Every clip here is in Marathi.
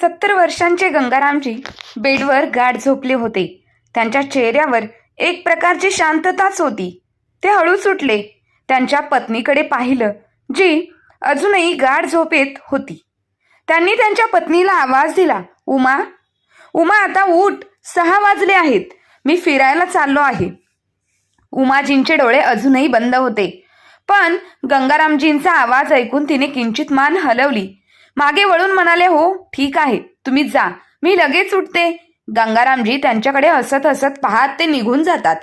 70 वर्षांचे गंगारामजी बेडवर गाढ झोपले होते. त्यांच्या चेहऱ्यावर एक प्रकारची शांतताच होती. ते हळूच उठले. त्यांच्या पत्नीकडे पाहिलं, जी अजूनही गाढ झोपेत होती. त्यांनी त्यांच्या पत्नीला आवाज दिला, उमा, उमा, आता उठ. 6 वाजले आहेत. मी फिरायला चाललो आहे. उमाजींचे डोळे अजूनही बंद होते, पण गंगारामजींचा आवाज ऐकून तिने किंचित मान हलवली. मागे वळून म्हणाले, हो ठीक आहे, तुम्ही जा, मी लगेच उठते. गंगारामजी त्यांच्याकडे हसत हसत पाहत ते निघून जातात,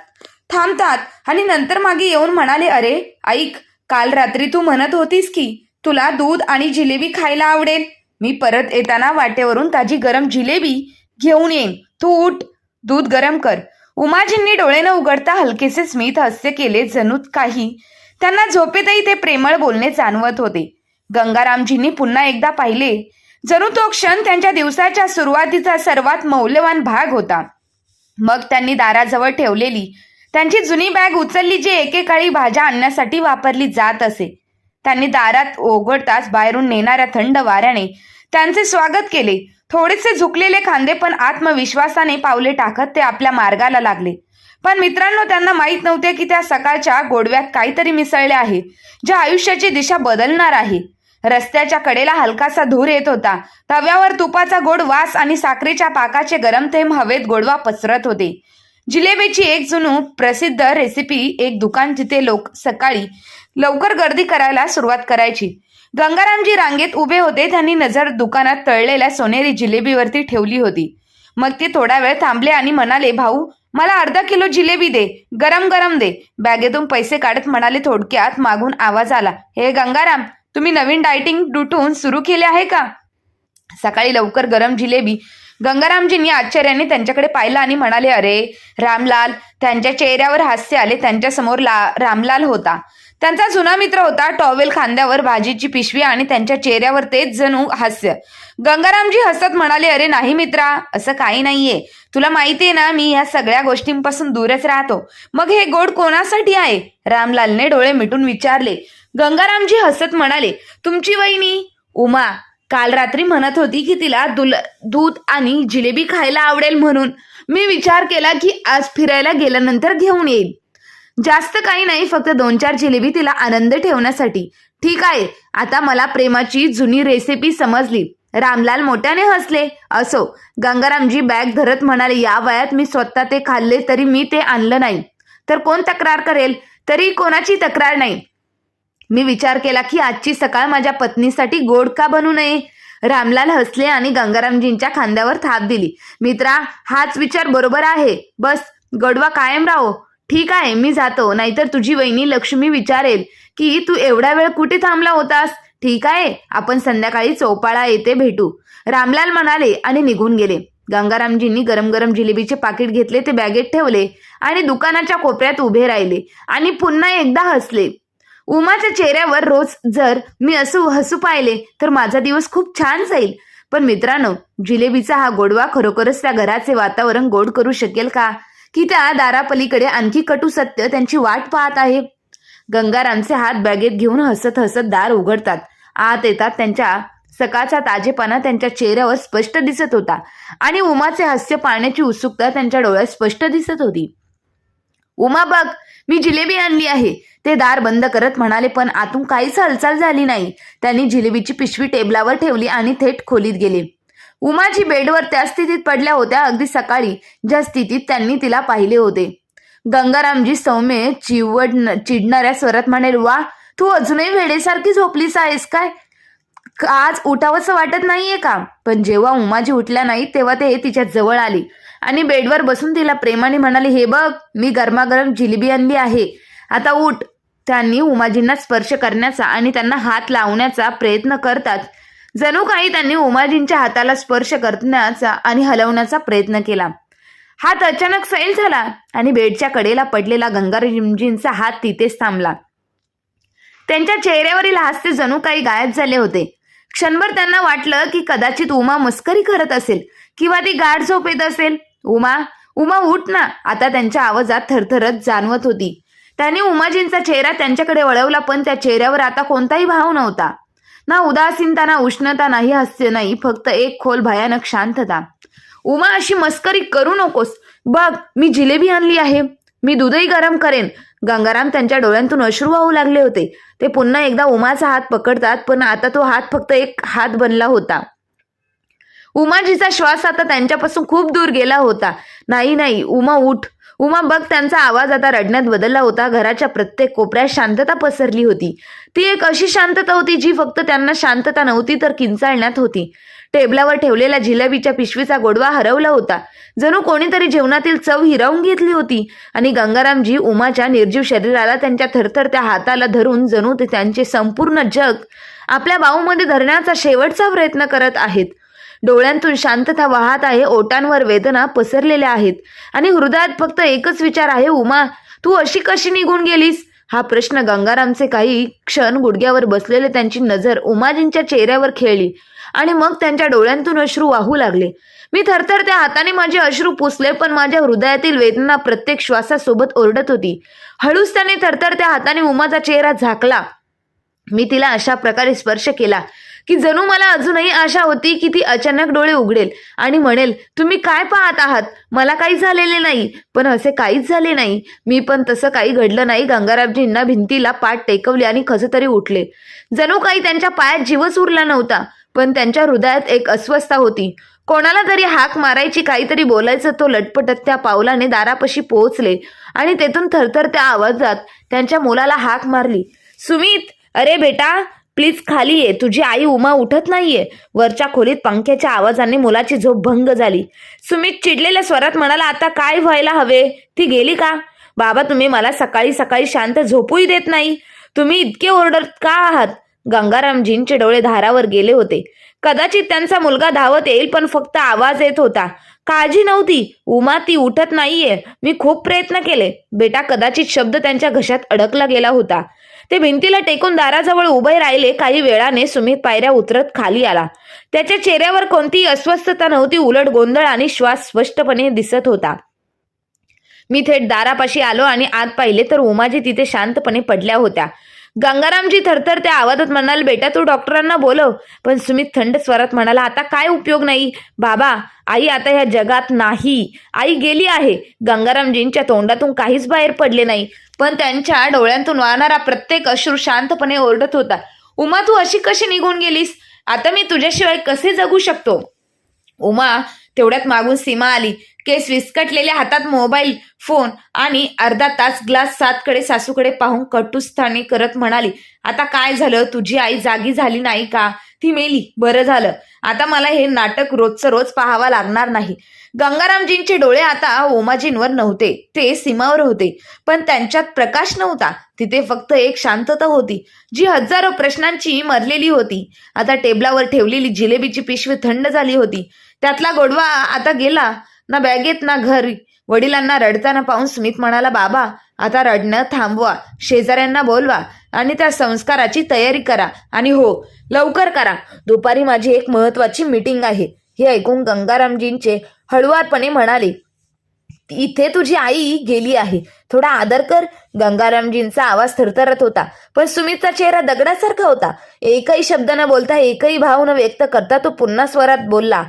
थांबतात आणि नंतर मागे येऊन म्हणाले, अरे ऐक, काल रात्री तू म्हणत होतीस की तुला दूध आणि जिलेबी खायला आवडेल. मी परत येताना वाटेवरून ताजी गरम जिलेबी घेऊन येईन. तू उठ, दूध गरम कर. उमाजींनी डोळे न उघडता हलकेसे स्मित हास्य केले, जणू काही त्यांना झोपेतही ते प्रेमळ बोलणे जाणवत होते. गंगारामजींनी पुन्हा एकदा पाहिले, जणू तो क्षण त्यांच्या दिवसाच्या सुरुवातीचा सर्वात मौल्यवान भाग होता. मग त्यांनी दाराजवळ ठेवलेली त्यांची जुनी बॅग उचलली, जी एकेकाळी भाज्या आणण्यासाठी वापरली जात असे. त्यांनी दारात उघडताच बाहेरून नेणाऱ्या थंड वाऱ्याने त्यांचे स्वागत केले. थोडेसे झुकलेले खांदे पण आत्मविश्वासाने पावले टाकत ते आपल्या मार्गाला लागले. पण मित्रांनो, त्यांना माहीत नव्हते की त्या सकाळच्या गोडव्यात काहीतरी मिसळले आहे, जे आयुष्याची दिशा बदलणार आहे. रस्त्याच्या कडेला हलकासा धूर येत होता. तव्यावर तुपाचा गोड वास आणि साखरेच्या पाकाचे गरम थेंब हवेत गोडवा पसरत होते. जिलेबीची एक जुनू प्रसिद्ध रेसिपी एक दुकान, जिथे लोक सकाळी लवकर गर्दी करायला सुरुवात करायची. गंगारामजी रांगेत उभे होते. त्यांनी नजर दुकानात तळलेल्या सोनेरी जिलेबीवरती ठेवली होती. मग ते थोडा वेळ थांबले आणि म्हणाले, भाऊ, मला अर्धा किलो जिलेबी दे, गरम गरम दे. बॅगेतून पैसे काढत म्हणाले. थोडक्यात मागून आवाज आला, हे गंगाराम, तुम्ही नवीन डायटिंग रुटीन सुरू केले आहे का? सकाळी लवकर गरम जिलेबी. गंगारामजींनी आश्चर्याने त्यांच्याकडे पाहिलं आणि म्हणाले, अरे रामलाल. त्यांच्या चेहऱ्यावर हास्य आले. त्यांच्यासमोर रामलाल होता. त्यांचा जुना मित्र होता. टॉवेल खांद्यावर, भाजीची पिशवी आणि त्यांच्या चेहऱ्यावर तेच जणू हास्य. गंगारामजी हसत म्हणाले, अरे नाही मित्रा, असं काही नाहीये. तुला माहितीये ना, मी या सगळ्या गोष्टींपासून दूरच राहतो. मग हे गोड कोणासाठी आहे? रामलालने डोळे मिटून विचारले. गंगारामजी हसत म्हणाले, तुमची वहिनी उमा काल रात्री म्हणत होती की तिला दूध आणि जिलेबी खायला आवडेल, म्हणून मी विचार केला की आज फिरायला गेल्यानंतर घेऊन येईल. जास्त काही नाही, फक्त 2-4 जिलेबी तिला आनंद ठेवण्यासाठी. ठीक आहे, आता मला प्रेमाची जुनी रेसिपी समजली. रामलाल मोठ्याने हसले. असो, गंगारामजी बॅग धरत म्हणाले, या वयात मी स्वतः ते खाल्ले तरी मी ते आणलं नाही तर कोण तक्रार करेल? तरी कोणाची तक्रार नाही. मी विचार केला की आजची सकाळ माझ्या पत्नीसाठी गोड का बनू नये? रामलाल हसले आणि गंगारामजींच्या खांद्यावर थाप दिली. मित्रा, हाच विचार बरोबर आहे. बस गोडवा कायम राहो. ठीक आहे, मी जातो, नाहीतर तुझी वहिनी लक्ष्मी विचारेल की तू एवढा वेळ कुठे थांबला होतास. ठीक आहे, आपण संध्याकाळी चौपाळा येथे भेटू, रामलाल म्हणाले आणि निघून गेले. गंगारामजींनी गरम गरम जिलेबीचे पाकिट घेतले, ते बॅगेत ठेवले आणि दुकानाच्या कोपऱ्यात उभे राहिले आणि पुन्हा एकदा हसले. उमाच्या चेहऱ्यावर रोज जर मी असं हसू पाहिले तर माझा दिवस खूप छान जाईल. पण मित्रांनो, जिलेबीचा हा गोडवा खरोखरच त्या घराचे वातावरण गोड करू शकेल का? की त्या दारापलीकडे आणखी कटू सत्य त्यांची वाट पाहत आहे? गंगारामचे हात बॅगेत घेऊन हसत हसत दार उघडतात. आत येतात. त्यांच्या सकाळचा ताजेपणा त्यांच्या चेहऱ्यावर स्पष्ट दिसत होता आणि उमाचे हास्य पाहण्याची उत्सुकता त्यांच्या डोळ्यात स्पष्ट दिसत होती. उमा, बघ, मी जिलेबी आणली आहे, ते दार बंद करत म्हणाले. पण आतून काहीच हालचाल झाली नाही. त्यांनी जिलेबीची पिशवी टेबलावर ठेवली आणि थेट खोलीत गेले. उमाजी बेडवर त्या स्थितीत पडल्या होत्या, अगदी सकाळी ज्या स्थितीत त्यांनी तिला पाहिले होते. गंगारामजी सौम्य चिडणाऱ्या स्वरात म्हणाले, वा, तू अजूनही वेडेसारखी झोपलीस आहेस काय? आज उठावंसं वाटत नाहीये का? पण जेव्हा उमाजी उठल्या नाही तेव्हा ते तिच्या जवळ आली आणि बेडवर बसून तिला प्रेमाने म्हणाले, हे बघ, मी गरमागरम जिलेबी आणली आहे, आता उठ. त्यांनी उमाजींना स्पर्श करण्याचा आणि त्यांना हात लावण्याचा प्रयत्न करतात जणू काही त्यांनी उमाजींच्या हाताला स्पर्श करण्याचा आणि हलवण्याचा प्रयत्न केला. हात अचानक सैल झाला आणि बेडच्या कडेला पडलेला गंगारामजींचा हात तिथेच थांबला. त्यांच्या चेहऱ्यावरील हास्य जणू काही गायब झाले होते. क्षणभर त्यांना वाटलं की कदाचित उमा मस्करी करत असेल किंवा ती गाढ झोपेत असेल. उमा, उमा, उठ ना, आता त्यांच्या आवाजात थरथरत जाणवत होती. त्यांनी उमाजींचा चेहरा त्यांच्याकडे वळवला, पण त्या चेहऱ्यावर आता कोणताही भाव नव्हता. ना उदासीनता, ना उष्णता, नाही हास्य, नाही, फक्त एक खोल भयानक शांतता. उमा, अशी मस्करी करू नकोस. बघ, मी जिलेबी आणली आहे. मी दूधही गरम करेन. गंगाराम त्यांच्या डोळ्यांतून अश्रू वाहू लागले होते. ते पुन्हा एकदा उमाचा हात पकडतात, पण आता तो हात फक्त एक हात बनला होता. उमाजीचा श्वास आता त्यांच्यापासून खूप दूर गेला होता. नाही नाही, उमा उठ. उमा बघ. त्यांचा आवाज आता रडण्यात बदलला होता. घराच्या प्रत्येक कोपऱ्यात शांतता पसरली होती. ती एक अशी शांतता होती जी फक्त त्यांना शांतता नव्हती तर किंचाळण्यात होती. टेबलावर ठेवलेल्या जिलेबीच्या पिशवीचा गोडवा हरवला होता. जणू कोणीतरी जेवणातील चव हिरावून घेतली होती. आणि गंगारामजी उमाच्या निर्जीव शरीराला, त्यांच्या थरथरत्या हाताला धरून जणू ते त्यांचे संपूर्ण जग आपल्या बाहूमध्ये धरण्याचा शेवटचा प्रयत्न करत आहेत. डोळ्यांतून शांतता वाहत आहे, ओठांवर वेदना पसरलेल्या आहेत आणि हृदयात फक्त एकच विचार आहे, उमा, तू अशी कशी निघून गेलीस? हा प्रश्न. गंगारामचे काही क्षण गुडघ्यावर बसलेले त्यांची नजर उमाजींच्या चेहऱ्यावर खेळली आणि मग त्यांच्या डोळ्यांतून अश्रू वाहू लागले. मी थरथरत्या हाताने माझे अश्रू पुसले, पण माझ्या हृदयातील वेदना प्रत्येक श्वासासोबत ओरडत होती. हळूच त्याने थरथरत्या हाताने उमाचा चेहरा झाकला. मी तिला अशा प्रकारे स्पर्श केला की जणू मला अजूनही आशा होती की ती अचानक डोळे उघडेल आणि म्हणेल, तुम्ही काय पाहत आहात? मला काही झालेले नाही. पण असे काहीच झाले नाही. मी पण तसं काही घडलं नाही. गंगारामजींना भिंतीला पाठ टेकवली आणि कसं तरी उठले. जणू काही त्यांच्या पायात जीवच उरला नव्हता, पण त्यांच्या हृदयात एक अस्वस्थता होती. कोणाला तरी हाक मारायची, काहीतरी बोलायचं. तो लटपटत त्या पावलाने दारापाशी पोहोचले आणि तेथून थरथरत्या आवाजात त्यांच्या मुलाला हाक मारली, सुमित, अरे बेटा, प्लीज खाली ये. तुझी आई उमा उठत नाहीये. वरच्या खोलीत पंख्याच्या आवाजाने मुलाची झोप भंग झाली. सुमित चिडलेल्या स्वरात म्हणाला, आता काय व्हायला हवे? ती गेली का? बाबा, तुम्ही मला सकाळी सकाळी शांत झोपूही देत नाही. तुम्ही इतके ओरडत का आहात? गंगारामजींचे डोळे धारावर गेले होते. कदाचित त्यांचा मुलगा धावत येईल, पण फक्त आवाज येत होता. काळजी नव्हती. उमा, ती उठत नाहीये. मी खूप प्रयत्न केले. बेटा, कदाचित शब्द त्यांच्या घशात अडकला गेला होता. ते भिंतीला टेकून दाराजवळ उभे राहिले. काही वेळाने सुमित पायऱ्या उतरत खाली आला. त्याच्या चेहऱ्यावर कोणतीही अस्वस्थता नव्हती, उलट गोंधळ आणि श्वास स्पष्टपणे दिसत होता. मी थेट दारापाशी आलो आणि आत पाहिले तर उमाजी तिथे शांतपणे पडल्या होत्या. गंगारामजी थरथरत्या आवाजात म्हणाले, बेटा, तू डॉक्टरांना बोलव. पण सुमित थंड स्वरात म्हणाला, आता काय उपयोग नाही. बाबा, आई आता ह्या जगात नाही. आई गेली आहे. गंगारामजींच्या तोंडातून काहीच बाहेर पडले नाही, पण त्यांच्या डोळ्यांतून वाहणारा प्रत्येक अश्रू शांतपणे ओरडत होता. उमा, तू अशी कशी निघून गेलीस? आता मी तुझ्याशिवाय कसे जगू शकतो? उमा. तेवढ्यात मागून सीमा आली. केस विस्कटलेल्या हातात मोबाईल फोन आणि अर्धा तास ग्लास सातकडे सासूकडे पाहून कटुस्थाने करत म्हणाली, आता काय झालं? तुझी आई जागी झाली नाही का? ती मेली. बरं झालं. आता मला हे नाटक रोजचं रोज पाहावा लागणार नाही. गंगारामजींचे डोळे आता उमाजींवर नव्हते, ते सीमावर होते. पण त्यांच्यात प्रकाश नव्हता. तिथे फक्त एक शांतता होती, जी हजारो प्रश्नांची मरलेली होती. आता टेबलावर ठेवलेली जिलेबीची पिशवी थंड झाली होती. त्यातला गोडवा आता गेला. ना बॅगेत ना घरी. वडिलांना रडताना पाहून स्मित म्हणाला, बाबा, आता रडणं थांबवा. शेजाऱ्यांना बोलवा आणि त्या संस्काराची तयारी करा. आणि हो, लवकर करा. दुपारी माझी एक महत्वाची मीटिंग आहे. हे ऐकून गंगारामजींचे हळुवारपणे म्हणाले, इथे तुझी आई गेली आहे. थोडा आदर कर. गंगारामजींचा आवाज थरथरत होता, पण सुमितचा चेहरा दगडासारखा होता. एकही शब्द न बोलता, एकही भाव न व्यक्त करता तो पुन्हा स्वरात बोलला,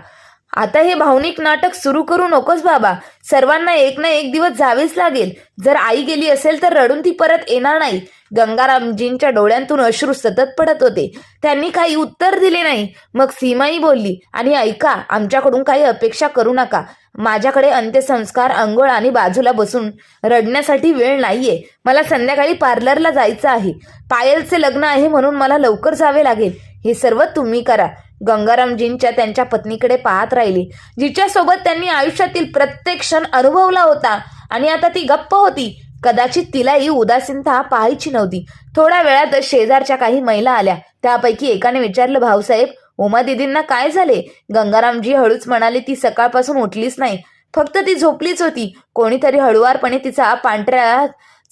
आता हे भावनिक नाटक सुरू करू नकोस बाबा. सर्वांना एक ना एक दिवस जावेच लागेल. जर आई गेली असेल तर रडून ती परत येणार नाही. गंगारामजींच्या डोळ्यांतून अश्रू सतत पडत होते. त्यांनी काही उत्तर दिले नाही. मग सीमाई बोलली, आणि ऐका, आमच्याकडून काही अपेक्षा करू नका. माझ्याकडे अंत्यसंस्कार, अंघोळ आणि बाजूला बसून रडण्यासाठी वेळ नाहीये. मला संध्याकाळी पार्लरला जायचं आहे. पायलचे लग्न आहे म्हणून मला लवकर जावे लागेल. हे सर्व तुम्ही करा. गंगारामजींच्या त्यांच्या पत्नीकडे पाहत राहिली, जिच्यासोबत त्यांनी आयुष्यातील प्रत्येक क्षण अनुभवला होता. आणि आता ती गप्प होती. कदाचित तिलाही उदासीनता पाहायची नव्हती. थोड्या वेळात शेजारच्या काही महिला आल्या. त्यापैकी एकाने विचारलं, भाऊसाहेब, उमा दिदींना काय झाले? गंगारामजी हळूच म्हणाले, ती सकाळपासून उठलीच नाही. फक्त ती झोपलीच होती. कोणीतरी हळुवारपणे तिचा पांढऱ्या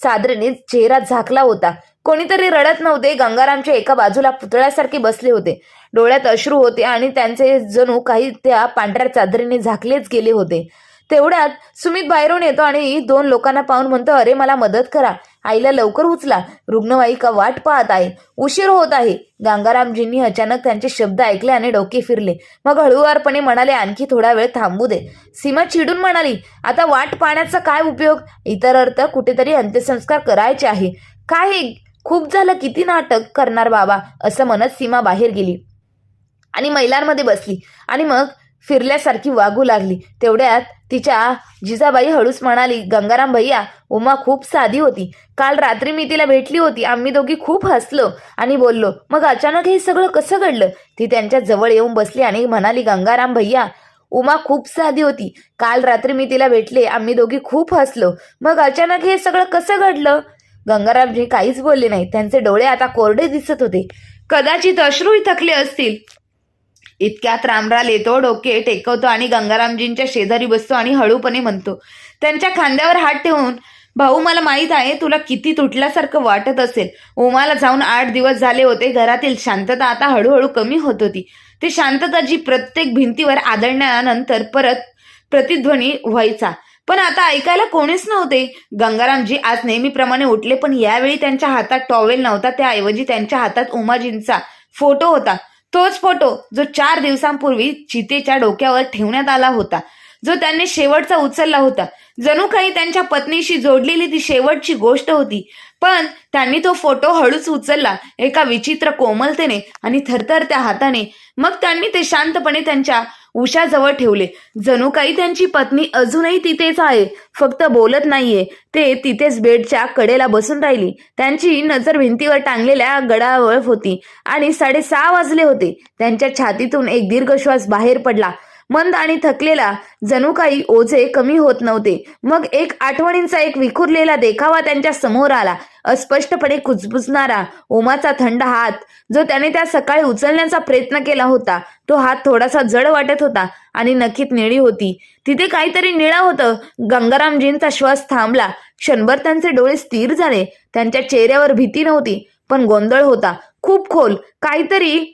चादरीने चेहरा झाकला होता. कोणीतरी रडत नव्हते. गंगारामच्या एका बाजूला पुतळ्यासारखे बसले होते. डोळ्यात अश्रू होते आणि त्यांचे जणू काही त्या पांढऱ्या चादरीने झाकलेच गेले होते. तेवढ्यात सुमित बाहेरून येतो आणि दोन लोकांना पाहून म्हणतो, अरे, मला मदत करा. आईला लवकर उचला, रुग्णवाहिका वाट पाहत आहे, उशीर होत आहे. गंगारामजींनी अचानक त्यांचे शब्द ऐकले आणि डोके फिरले. मग हळुवारपणे म्हणाले, आणखी थोडा वेळ थांबू दे. सीमा चिडून म्हणाली, आता वाट पाहण्याचा काय उपयोग? इतर अर्थ कुठेतरी अंत्यसंस्कार करायचे आहे. काय खूप झालं, किती नाटक करणार बाबा, असं म्हणत सीमा बाहेर गेली आणि महिलांमध्ये बसली आणि मग फिरल्यासारखी वागू लागली. तेवढ्यात तिच्या जिजाबाई हळूच म्हणाली, गंगाराम भैया, उमा खूप साधी होती. काल रात्री मी तिला भेटली होती. आम्ही दोघी खूप हसलो आणि बोललो. मग अचानक हे सगळं कसं घडलं? ती त्यांच्या जवळ येऊन बसली आणि म्हणाली, गंगाराम भैया, उमा खूप साधी होती. काल रात्री मी तिला भेटले. आम्ही दोघी खूप हसलो. मग अचानक हे सगळं कसं घडलं? गंगारामजी काहीच बोलले नाही. त्यांचे डोळे आता कोरडे दिसत होते. कदाचित अश्रूही थकले असतील. इतक्यात रामराल येतो, डोके टेकवतो आणि गंगारामजींच्या शेजारी बसतो आणि हळूपणे म्हणतो, त्यांच्या खांद्यावर हात ठेवून, भाऊ, मला माहीत आहे तुला किती तुटल्यासारखं वाटत असेल. उमाला जाऊन 8 दिवस झाले होते. घरातील शांतता आता हळूहळू कमी होत होती. ती शांतता जी प्रत्येक भिंतीवर आदळण्यानंतर परत प्रतिध्वनी व्हायचा. पण आता ऐकायला कोणीच नव्हते. गंगारामजी आज नेहमीप्रमाणे उठले, पण यावेळी त्यांच्या हातात टॉवेल नव्हता. त्याऐवजी त्यांच्या हातात उमाजींचा फोटो होता. तोच फोटो जो 4 दिवसांपूर्वी चितेच्या डोक्यावर ठेवण्यात आला होता, जो त्यांनी शेवटचा उचलला होता. जणू काही त्यांच्या पत्नीशी जोडलेली ती शेवटची गोष्ट होती. पण त्यांनी तो फोटो हळूच उचलला, एका विचित्र कोमलतेने आणि थरथरत्या हाताने. मग त्यांनी ते शांतपणे त्यांच्या उशाजवळ ठेवले. जणू काही त्यांची पत्नी अजूनही तिथेच आहे, फक्त बोलत नाहीये. ते तिथेच बेडच्या कडेला बसून राहिली. त्यांची नजर भिंतीवर टांगलेल्या गडावर होती आणि 6:30 वाजले होते. त्यांच्या छातीतून एक दीर्घ श्वास बाहेर पडला, मंद आणि थकलेला. जणू काही ओझे कमी होत नव्हते. मग एक आठवणींचा एक विखुरलेला देखावा त्यांच्या समोर आला. अस्पष्टपणे कुजबुजणारा उमाचा थंड हात, जो त्याने त्या सकाळी उचलण्याचा प्रयत्न केला होता. तो हात थोडासा जड वाटत होता आणि नखीत निळी होती. तिथे काहीतरी निळं होतं. गंगारामजींचा श्वास थांबला. क्षणभर त्यांचे डोळे स्थिर झाले. त्यांच्या चेहऱ्यावर भीती नव्हती, पण गोंधळ होता, खूप खोल काहीतरी.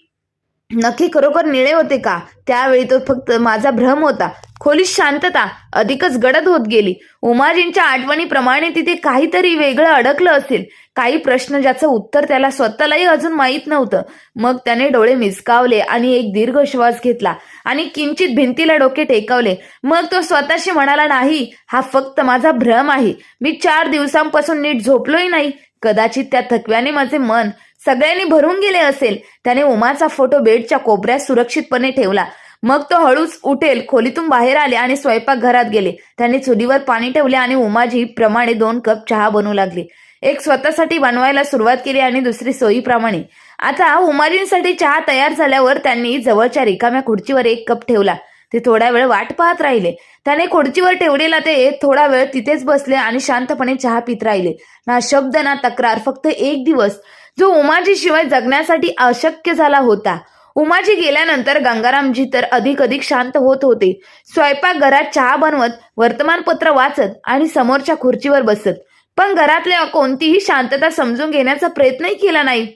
नक्की खरोखर निळे होते का? त्यावेळी तो फक्त माझा भ्रम होता. खोलीत शांतता अधिकच गडद होत गेली. उमाजींच्या आठवणीप्रमाणे तिथे काहीतरी वेगळं अडकलं असेल, काही प्रश्न ज्याचं उत्तर त्याला स्वतःलाही अजून माहीत नव्हतं. मग त्याने डोळे मिचकावले आणि एक दीर्घ श्वास घेतला आणि किंचित भिंतीला डोके टेकवले. मग तो स्वतःशी म्हणाला, नाही, हा फक्त माझा भ्रम आहे. मी 4 दिवसांपासून नीट झोपलोही नाही. कदाचित त्या थकव्याने माझे मन सगळ्यांनी भरून गेले असेल. त्याने उमाचा फोटो बेडच्या कोपऱ्यात सुरक्षितपणे ठेवला. मग तो हळूच उठेल खोलीतून बाहेर आले आणि स्वयंपाकघरात गेले. त्यांनी चुलीवर पाणी ठेवले आणि उमाजी प्रमाणे 2 कप चहा बनवू लागले. एक स्वतःसाठी बनवायला सुरुवात केली आणि दुसरी सोयीप्रमाणे. आता उमाजींसाठी चहा तयार झाल्यावर त्यांनी जवळच्या रिकाम्या खुर्चीवर 1 कप ठेवला. ते थोडा वेळ वाट पाहत राहिले. त्याने खुर्चीवर ठेवलेला ते थोडा वेळ तिथेच बसले आणि शांतपणे चहा पित राहिले. ना शब्द ना तक्रार, फक्त एक दिवस जो उमाजी शिवाय जगण्यासाठी अशक्य झाला होता. उमाजी गेल्यानंतर गंगारामजी तर अधिक शांत होत होते. स्वयंपाकघरात चहा बनवत, वर्तमानपत्र वाचत आणि समोरच्या खुर्चीवर बसत. पण घरातल्या कोणतीही शांतता समजून घेण्याचा प्रयत्नही केला नाही.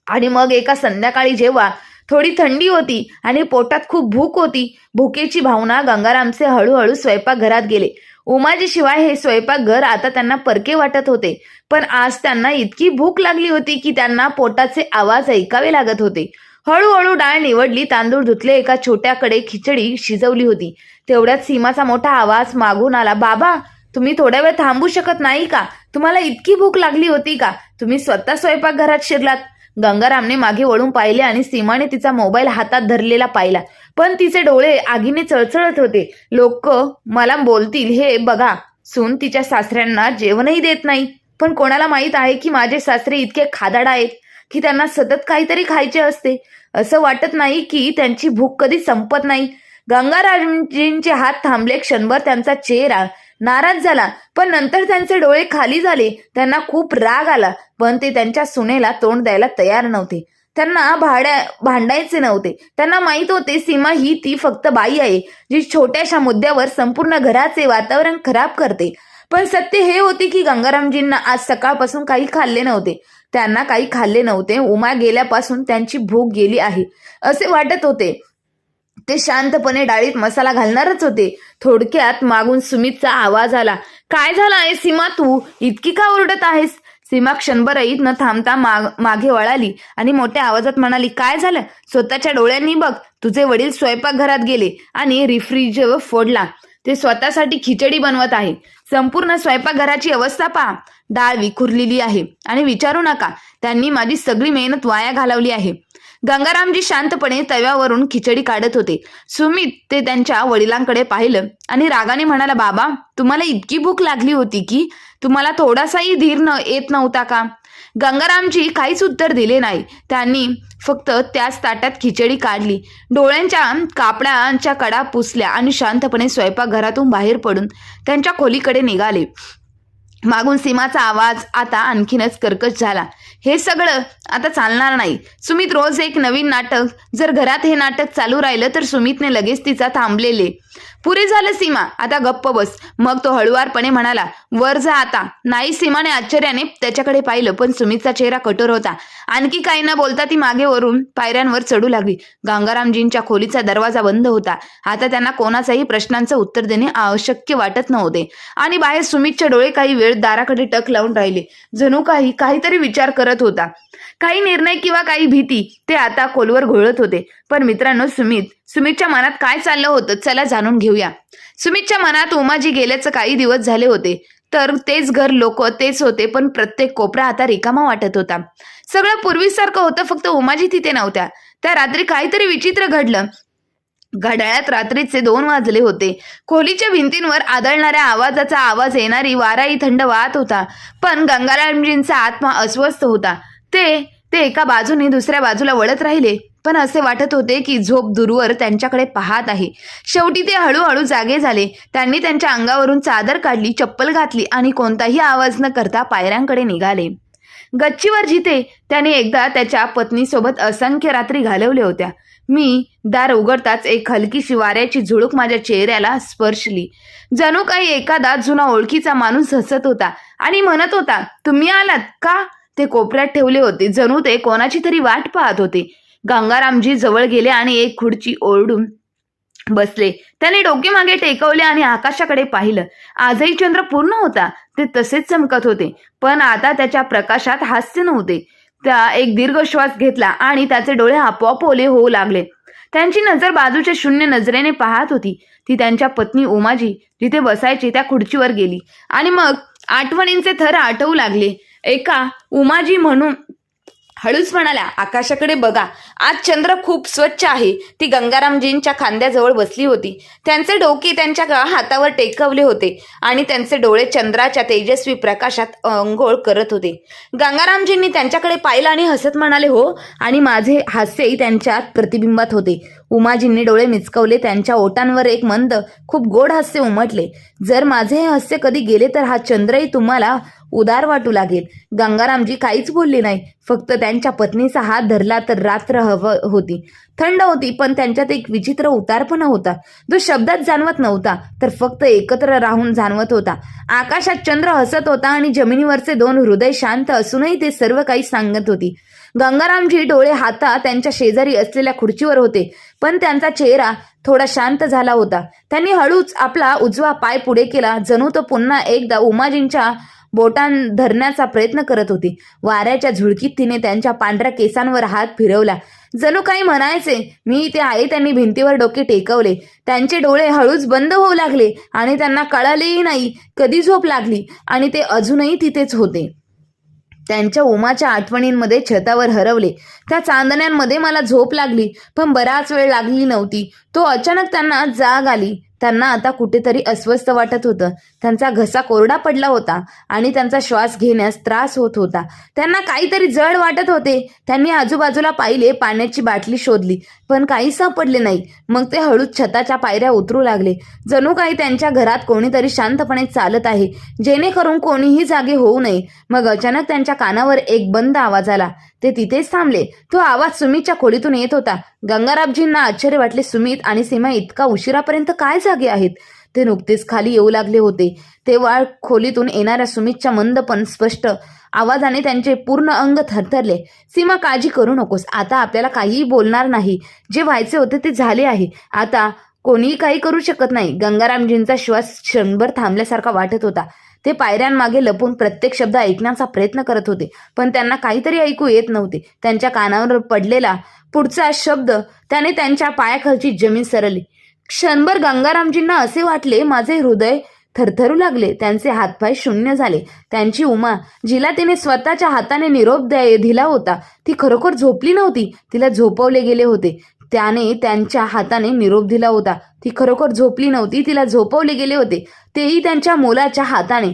आणि मग एका संध्याकाळी जेव्हा थोडी थंडी होती आणि पोटात खूप भूक होती, भुकेची भावना गंगारामचे हळूहळू स्वयंपाकघरात गेले. उमाजीशिवाय हे स्वयंपाकघर आता त्यांना परके वाटत होते. पण आज त्यांना इतकी भूक लागली होती की त्यांना पोटाचे आवाज ऐकावे लागत होते. हळूहळू डाळ निवडली, तांदूळ धुतले, एका छोट्याकडे खिचडी शिजवली होती. तेवढ्यात सीमाचा मोठा आवाज मागून आला, बाबा, तुम्ही थोड्या वेळ थांबू शकत नाही का? तुम्हाला इतकी भूक लागली होती का? तुम्ही स्वतः स्वयंपाकघरात शिरलात. गंगारामने मागे वळून पाहिले आणि सीमाने तिचा मोबाईल हातात धरलेला पाहिला. पण तिचे डोळे आगीने चळचळत होते. लोक मला बोलतील हे बघा, सून तिच्या सासऱ्यांना जेवणही देत नाही. पण कोणाला माहित आहे की माझे सासरे इतके खादाड आहेत की त्यांना सतत काहीतरी खायचे असते. असं वाटत नाही की त्यांची भूक कधी संपत नाही. गंगारामजींचे हात थांबले. क्षणभर त्यांचा चेहरा नाराज झाला, पण नंतर त्यांचे डोळे खाली झाले. त्यांना खूप राग आला, पण ते त्यांच्या सुनेला तोंड द्यायला तयार नव्हते. त्यांना भांडायचे नव्हते. त्यांना माहित होते सीमा ही ती फक्त बाई आहे जी छोट्याशा मुद्द्यावर संपूर्ण घराचे वातावरण खराब करते. पण सत्य हे होते की गंगारामजींना आज सकाळपासून काही खाल्ले नव्हते. त्यांना काही खाल्ले नव्हते. उमा गेल्यापासून त्यांची भूक गेली आहे असे वाटत होते. ते शांतपणे डाळीत मसाला घालणारच होते. थोडक्यात मागून सुमितचा आवाज आला, काय झालं आहे सीमा, तू इतकी का ओरडत आहेस? सीमा क्षणभरही न थांबता मागे वळाली आणि मोठ्या आवाजात म्हणाली, काय झालं? स्वतःच्या डोळ्यांनी बघ, तुझे वडील स्वयंपाकघरात गेले आणि रिफ्रीज फोडला. ते स्वतःसाठी खिचडी बनवत आहे. संपूर्ण स्वयंपाकघराची अवस्था पहा. डाळ विखुरलेली आहे आणि विचारू नका, त्यांनी माझी सगळी मेहनत वाया घालवली आहे. गंगारामजी शांतपणे तव्यावरून खिचडी काढत होते. सुमित ते त्यांच्या वडिलांकडे पाहिलं आणि रागाने म्हणाला, बाबा, तुम्हाला इतकी भूक लागली होती की तुम्हाला थोडासाही धीर येत नव्हता का? गंगारामजी काहीच उत्तर दिले नाही. त्यांनी फक्त त्याच ताटात खिचडी काढली, डोळ्यांच्या कापडांच्या कडा पुसल्या आणि शांतपणे स्वयंपाकघरातून बाहेर पडून त्यांच्या खोलीकडे निघाले. मागून सीमाचा आवाज आता आणखीनच कर्कश झाला, हे सगळं आता चालणार नाही. सुमित, रोज एक नवीन नाटक. जर घरात हे नाटक चालू राहिलं तर सुमितने लगेच तिचा थांबलेले. पुरे झालं सीमा, आता गप्प बस. मग तो हळुवारपणे म्हणाला, वर जा आता. नाही, सीमाने आश्चर्याने त्याच्याकडे पाहिलं, पण सुमितचा चेहरा कठोर होता. आणखी काही न बोलता ती मागे वरून पायऱ्यांवर चढू लागली. गंगारामजींच्या खोलीचा दरवाजा बंद होता. आता त्यांना कोणाचाही प्रश्नांचं उत्तर देणे अशक्य वाटत नव्हते आणि बाहेर सुमितचे डोळे काही वेळ दाराकडे टक लावून राहिले, जणू काहीतरी विचार करत होता. काही निर्णय किंवा काही भीती ते आता खोलवर घोळत होते. पण मित्रांनो, सुमितच्या मनात काय चाललं होतं, चला जाणून घेऊया. सुमितच्या मनात उमाजी गेल्याचं काही दिवस झाले होते. तर तेच घर, लोक तेच होते, पण प्रत्येक कोपरा आता रिकामा वाटत होता. सगळं पूर्वीसारखं होतं, फक्त उमाजी तिथे नव्हत्या. त्या रात्री काहीतरी विचित्र घडलं. घड्याळात रात्रीचे 2 वाजले होते. खोलीच्या भिंतींवर आदळणाऱ्या आवाजाचा आवाज येणारी वाराही थंड वाहत होता. पण गंगारामजींचा आत्मा अस्वस्थ होता. ते एका बाजूने दुसऱ्या बाजूला वळत राहिले, पण असे वाटत होते की झोप दूरवर त्यांच्याकडे पाहत आहे. शेवटी ते हळूहळू जागे झाले. त्यांनी त्यांच्या अंगावरून चादर काढली, चप्पल घातली आणि कोणताही आवाज न करता पायऱ्यांकडे निघाले. गच्चीवर जिथे त्याने एकदा त्याच्या पत्नीसोबत असंख्य रात्री घालवल्या होत्या. मी दार उघडताच एक हलकीशी वाऱ्याची झुळूक माझ्या चेहऱ्याला स्पर्शली. जणू काही एखादा जुना ओळखीचा माणूस हसत होता आणि म्हणत होता, तुम्ही आलात का? ते कोपऱ्यात ठेवले होते, जणू ते कोणाची तरी वाट पाहत होते. गंगारामजी जवळ गेले आणि एक खुर्ची ओढून बसले. त्याने डोके मागे टेकवले आणि आकाशाकडे पाहिलं. आजही चंद्र पूर्ण होता. ते तसेच चमकत होते, पण आता त्याच्या प्रकाशात हास्य नव्हते. त्या एक दीर्घ श्वास घेतला आणि त्याचे डोळे आपोआप ओले होऊ लागले. त्यांची नजर बाजूच्या शून्य नजरेने पाहत होती. ती त्यांच्या पत्नी उमाजी जिथे बसायची त्या खुर्चीवर गेली आणि मग आठवणींचे थर आठवू लागले. एका उमाजी म्हणून हळूच म्हणाल्या, आकाशाकडे बघा, आज चंद्र खूप स्वच्छ आहे. ती गंगारामजींच्या खांद्याजवळ बसली होती. त्यांचे डोके त्यांच्या हातावर टेकवले होते आणि त्यांचे डोळे चंद्राच्या तेजस्वी प्रकाशात अंघोळ करत होते. गंगारामजींनी त्यांच्याकडे पाहिलं आणि हसत म्हणाले, हो, आणि माझे हास्यही त्यांच्यात प्रतिबिंबात होते. उमाजींनी डोळे मिचकवले. त्यांच्या ओठांवर एक मंद, खूप गोड हास्य उमटले. जर माझे हे हास्य कधी गेले तर हा चंद्रही तुम्हाला उदार वाटू लागेल. गंगारामजी काहीच बोलले नाही, फक्त त्यांच्या पत्नीचा हात धरला. तर रात्र होती, थंड होती, पण त्यांच्यात एक विचित्र उतारपणा होता, जो शब्दात जाणवत नव्हता, तर फक्त एकत्र राहून जाणवत होता. आकाशात चंद्र हसत होता आणि जमिनीवरचे 2 हृदय शांत असूनही ते सर्व काही सांगत होती. गंगारामजी डोळे हातात त्यांच्या शेजारी असलेल्या खुर्चीवर होते, पण त्यांचा चेहरा थोडा शांत झाला होता. त्यांनी हळूच आपला उजवा पाय पुढे केला, जणू तो पुन्हा एकदा उमाजींच्या बोटां धरण्याचा प्रयत्न करत होती. वाऱ्याच्या झुळकीत तिने त्यांच्या पांढऱ्या केसांवर हात फिरवला, जणू काही म्हणायचे, मी इथे आहे. त्यांनी भिंतीवर डोके टेकवले. त्यांचे डोळे हळूच बंद होऊ लागले आणि त्यांना कळालेही नाही कधी झोप लागली आणि ते अजूनही तिथेच होते. त्यांच्या उमाच्या आठवणींमध्ये छतावर हरवले. त्या चांदण्यांमध्ये मला झोप लागली, पण बराच वेळ लागली नव्हती. तो अचानक त्यांना जाग आली. त्यांना आता कुठेतरी अस्वस्थ वाटत होतं. त्यांचा घसा कोरडा पडला होता आणि त्यांचा श्वास घेण्यास त्रास होत होता. त्यांना काहीतरी जड वाटत होते. त्यांनी आजूबाजूला पाहिले, पाण्याची बाटली शोधली, पण काही सापडले नाही. मग ते हळूच छताच्या पायऱ्या उतरू लागले, जणू काही त्यांच्या घरात कोणीतरी शांतपणे चालत आहे, जेणेकरून कोणीही जागे होऊ नये. मग अचानक त्यांच्या कानावर एक बंद आवाज आला. ते तिथेच थांबले. तो आवाज सुमितच्या खोलीतून येत होता. गंगारामजींना आश्चर्य वाटले. सुमित आणि सीमा इतका उशिरापर्यंत काय जागे आहेत? ते नुकतेच खाली येऊ लागले होते. तेव्हा खोलीतून येणाऱ्या सुमितच्या मंद पण स्पष्ट आवाजाने त्यांचे पूर्ण अंग थरथरले. सीमा, काळजी करू नकोस. आता आपल्याला काहीही बोलणार नाही. जे व्हायचे होते ते झाले आहे. आता कोणीही काही करू शकत नाही. गंगारामजींचा श्वास क्षणभर थांबल्यासारखा वाटत होता. ते पायऱ्यांमागे लपून प्रत्येक शब्द ऐकण्याचा प्रयत्न करत होते, पण त्यांना काहीतरी ऐकू येत नव्हते. त्यांच्या कानावर पडलेला पुढचा शब्द त्याने त्यांच्या पायाखालची जमीन सरली. क्षणभर गंगारामजींना असे वाटले, माझे हृदय थरथरू लागले. त्यांचे हातपाय शून्य झाले. त्यांची उमा, जिला तिने स्वतःच्या हाताने निरोप दिला होता, ती खरोखर झोपली नव्हती. तिला झोपवले गेले होते. त्याने त्यांच्या हाताने निरोप दिला होता. ती खरोखर झोपली नव्हती, तिला झोपवले गेले होते, तेही त्यांच्या मुलाच्या हाताने,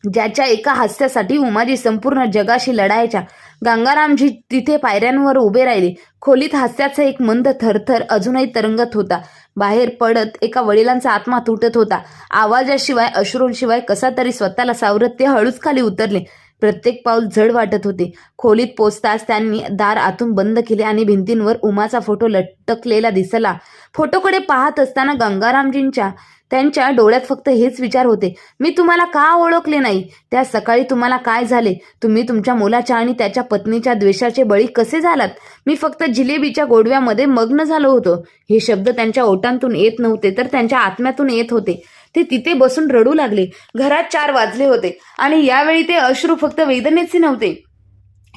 ज्याच्या एका हास्यासाठी उमाजी संपूर्ण जगाशी लढायच्या. गंगारामजी तिथे पायऱ्यांवर उभे राहिले. खोलीत हास्याचा एक मंद थरथर अजूनही तरंगत होता. बाहेर पडत एका वडिलांचा आत्मा तुटत होता. आवाजाशिवाय, अश्रूंशिवाय कसा तरी स्वतःला सावरत ते हळूच खाली उतरले. प्रत्येक पाऊल जड वाटत होते. खोलीत पोचताच त्यांनी दार आतून बंद केले आणि भिंतींवर उमाचा फोटो लटकलेला दिसला. फोटोकडे पाहत असताना गंगारामजींच्या त्यांच्या डोळ्यात फक्त हेच विचार होते, मी तुम्हाला का ओळखले नाही? त्या सकाळी तुम्हाला काय झाले? तुम्ही तुमच्या मुलाच्या आणि त्याच्या पत्नीच्या द्वेषाचे बळी कसे झालात? मी फक्त जिलेबीच्या गोडव्यामध्ये मग्न झालो होतो. हे शब्द त्यांच्या ओठांतून येत नव्हते, तर त्यांच्या आत्म्यातून येत होते. ते तिथे बसून रडू लागले. घरात 4 वाजले होते आणि यावेळी ते अश्रू फक्त वेदनेचे नव्हते,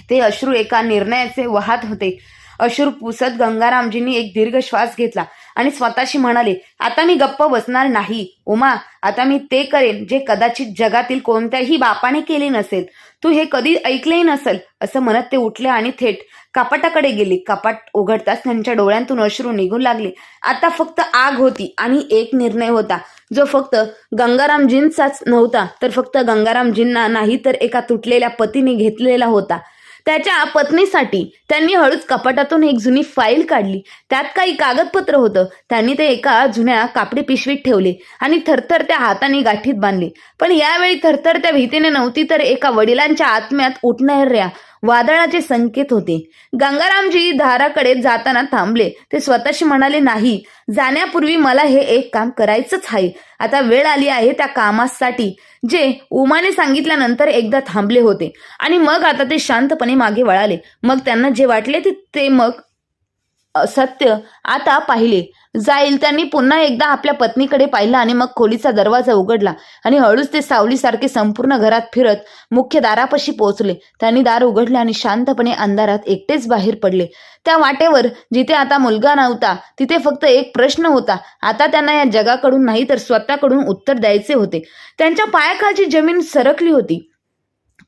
ते अश्रू एका निर्णयाचे वाहत होते. अश्रू पुसत गंगारामजींनी एक दीर्घ श्वास घेतला आणि स्वतःशी म्हणाले, आता मी गप्प बसणार नाही उमा. आता मी ते करेन जे कदाचित जगातील कोणत्याही बापाने केले नसेल. तू हे कधी ऐकलेही नसेल. असं म्हणत ते उठले आणि थेट कपाटाकडे गेले. कपाट उघडताच त्यांच्या डोळ्यांतून अश्रू निघू लागले. आता फक्त आग होती आणि एक निर्णय होता, जो फक्त गंगारामजींचाच नव्हता, तर फक्त गंगारामजींना नाही, तर एका तुटलेल्या पतीने घेतलेला होता. त्याच्या पत्नीसाठी. त्यांनी हळूच कपाटातून एक जुनी फाईल काढली. त्यात काही कागदपत्र होतं. त्यांनी ते एका जुन्या कापडी पिशवीत ठेवले आणि थरथरत्या हाताने गाठीत बांधले. पण यावेळी थरथरत्या भीतीने नव्हती, तर एका वडिलांच्या आत्म्यात उठणाऱ्या वादळाचे संकेत होते. गंगारामजी दाराकडे जाताना थांबले. ते स्वतःशी म्हणाले, नाही, जाण्यापूर्वी मला हे एक काम करायचंच आहे. आता वेळ आली आहे त्या कामासाठी जे उमाने सांगितल्यानंतर एकदा थांबले होते. आणि मग आता ते शांतपणे मागे वळाले. मग त्यांना जे वाटले ते मग सत्य आता पाहिले जाईल. त्यांनी पुन्हा एकदा आपल्या पत्नीकडे पाहिलं आणि मग खोलीचा दरवाजा उघडला आणि हळूच ते सावलीसारखे संपूर्ण घरात फिरत मुख्य दारापाशी पोहोचले. त्यांनी दार उघडले आणि शांतपणे अंधारात एकटेच बाहेर पडले. त्या वाटेवर जिथे आता मुलगा नव्हता, तिथे फक्त एक प्रश्न होता. आता त्यांना या जगाकडून नाही, तर स्वतःकडून उत्तर द्यायचे होते. त्यांच्या पायाखालची जमीन सरकली होती,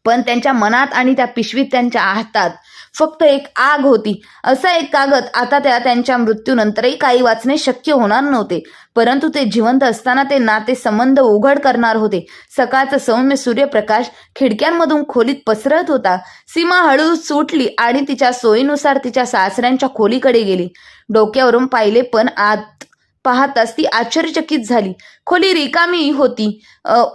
पण त्यांच्या मनात आणि त्या पिशवीत त्यांच्या हातात फक्त एक आग होती. असा एक कागद. आता त्यांच्या मृत्यूनंतरही काही वाचणे शक्य होणार नव्हते, परंतु ते जिवंत असताना ते नाते संबंध उघड करणार होते. सकाळचा सौम्य सूर्यप्रकाश खिडक्यांमधून खोलीत पसरत होता. सीमा हळूच उठली आणि तिच्या सोयीनुसार तिच्या सासऱ्यांच्या खोलीकडे गेली. डोक्यावरून पाहिले, पण आत पाहताच ती आश्चर्यचकित झाली. खोली रिकामी होती.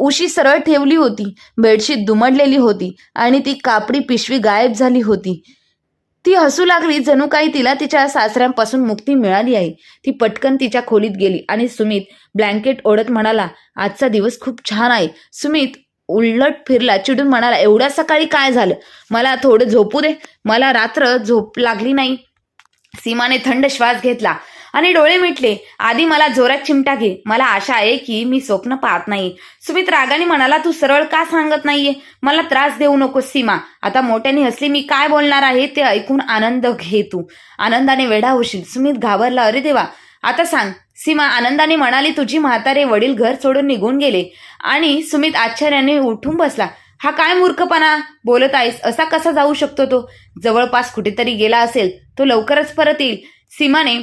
उशी सरळ ठेवली होती. बेडशीट दुमडलेली होती आणि ती कापडी पिशवी गायब झाली होती. ती हसू लागली, जणू काही तिला तिच्या सासऱ्यांपासून मुक्ती मिळाली आहे. ती पटकन तिच्या खोलीत गेली आणि सुमित ब्लँकेट ओढत म्हणाला, आजचा दिवस खूप छान आहे. सुमित उलट फिरला, चिडून म्हणाला, एवढ्या सकाळी काय झालं? मला थोडं झोपू दे. मला रात्र झोप लागली नाही. सीमाने थंड श्वास घेतला आणि डोळे मिटले. आधी मला जोरात चिमटा घे. मला आशा आहे की मी स्वप्न पाहत नाही. सुमित रागाने म्हणाला, तू सरळ का सांगत नाहीये? मला त्रास देऊ नकोस सीमा. आता मोठ्याने हसली. मी काय बोलणार आहे ते ऐकून आनंद घे. तू आनंदाने वेढा होशील. सुमित घाबरला. अरे देवा, आता सांग. सीमा आनंदाने म्हणाली, तुझी म्हातारे वडील घर सोडून निघून गेले. आणि सुमित आश्चर्याने उठून बसला. हा काय मूर्खपणा बोलत आहेस? असा कसा जाऊ शकतो तो? जवळपास कुठेतरी गेला असेल. तो लवकरच परत येईल. सीमाने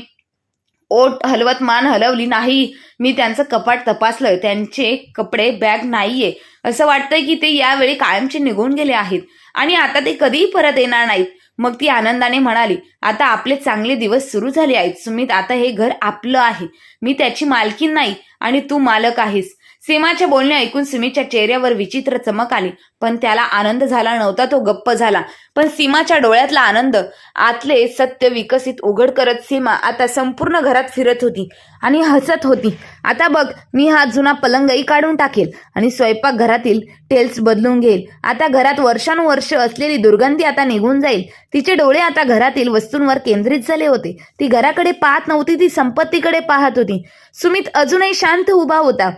ओठ हलवत मान हलवली. नाही, मी त्यांचं कपाट तपासलंय. त्यांचे कपडे बॅग नाहीये. असं वाटतंय की ते यावेळी कायमचे निघून गेले आहेत आणि आता ते कधीही परत येणार नाहीत. मग ती आनंदाने म्हणाली, आता आपले चांगले दिवस सुरू झाले आहेत सुमित. आता हे घर आपलं आहे. मी त्याची मालकीण नाही आणि तू मालक आहेस. सीमाचे बोलणे ऐकून सुमीच्या चेहऱ्यावर विचित्र चमक आली, पण त्याला आनंद झाला नव्हता. तो गप्प झाला. पण सीमाच्या डोळ्यातला आनंद, आतले सत्य विकसित उघड करत सीमा आता संपूर्ण घरात फिरत होती आणि हसत होती. आता बघ, मी हा जुना पलंगही काढून टाकेल आणि स्वयंपाकघरातील टेल्स बदलून घेईल. आता घरात वर्षानुवर्ष असलेली दुर्गंधी आता निघून जाईल. तिचे डोळे आता घरातील वस्तूंवर केंद्रित झाले होते. ती घराकडे पाहत नव्हती, ती संपत्तीकडे पाहत होती. सुमित अजूनही शांत उभा होता,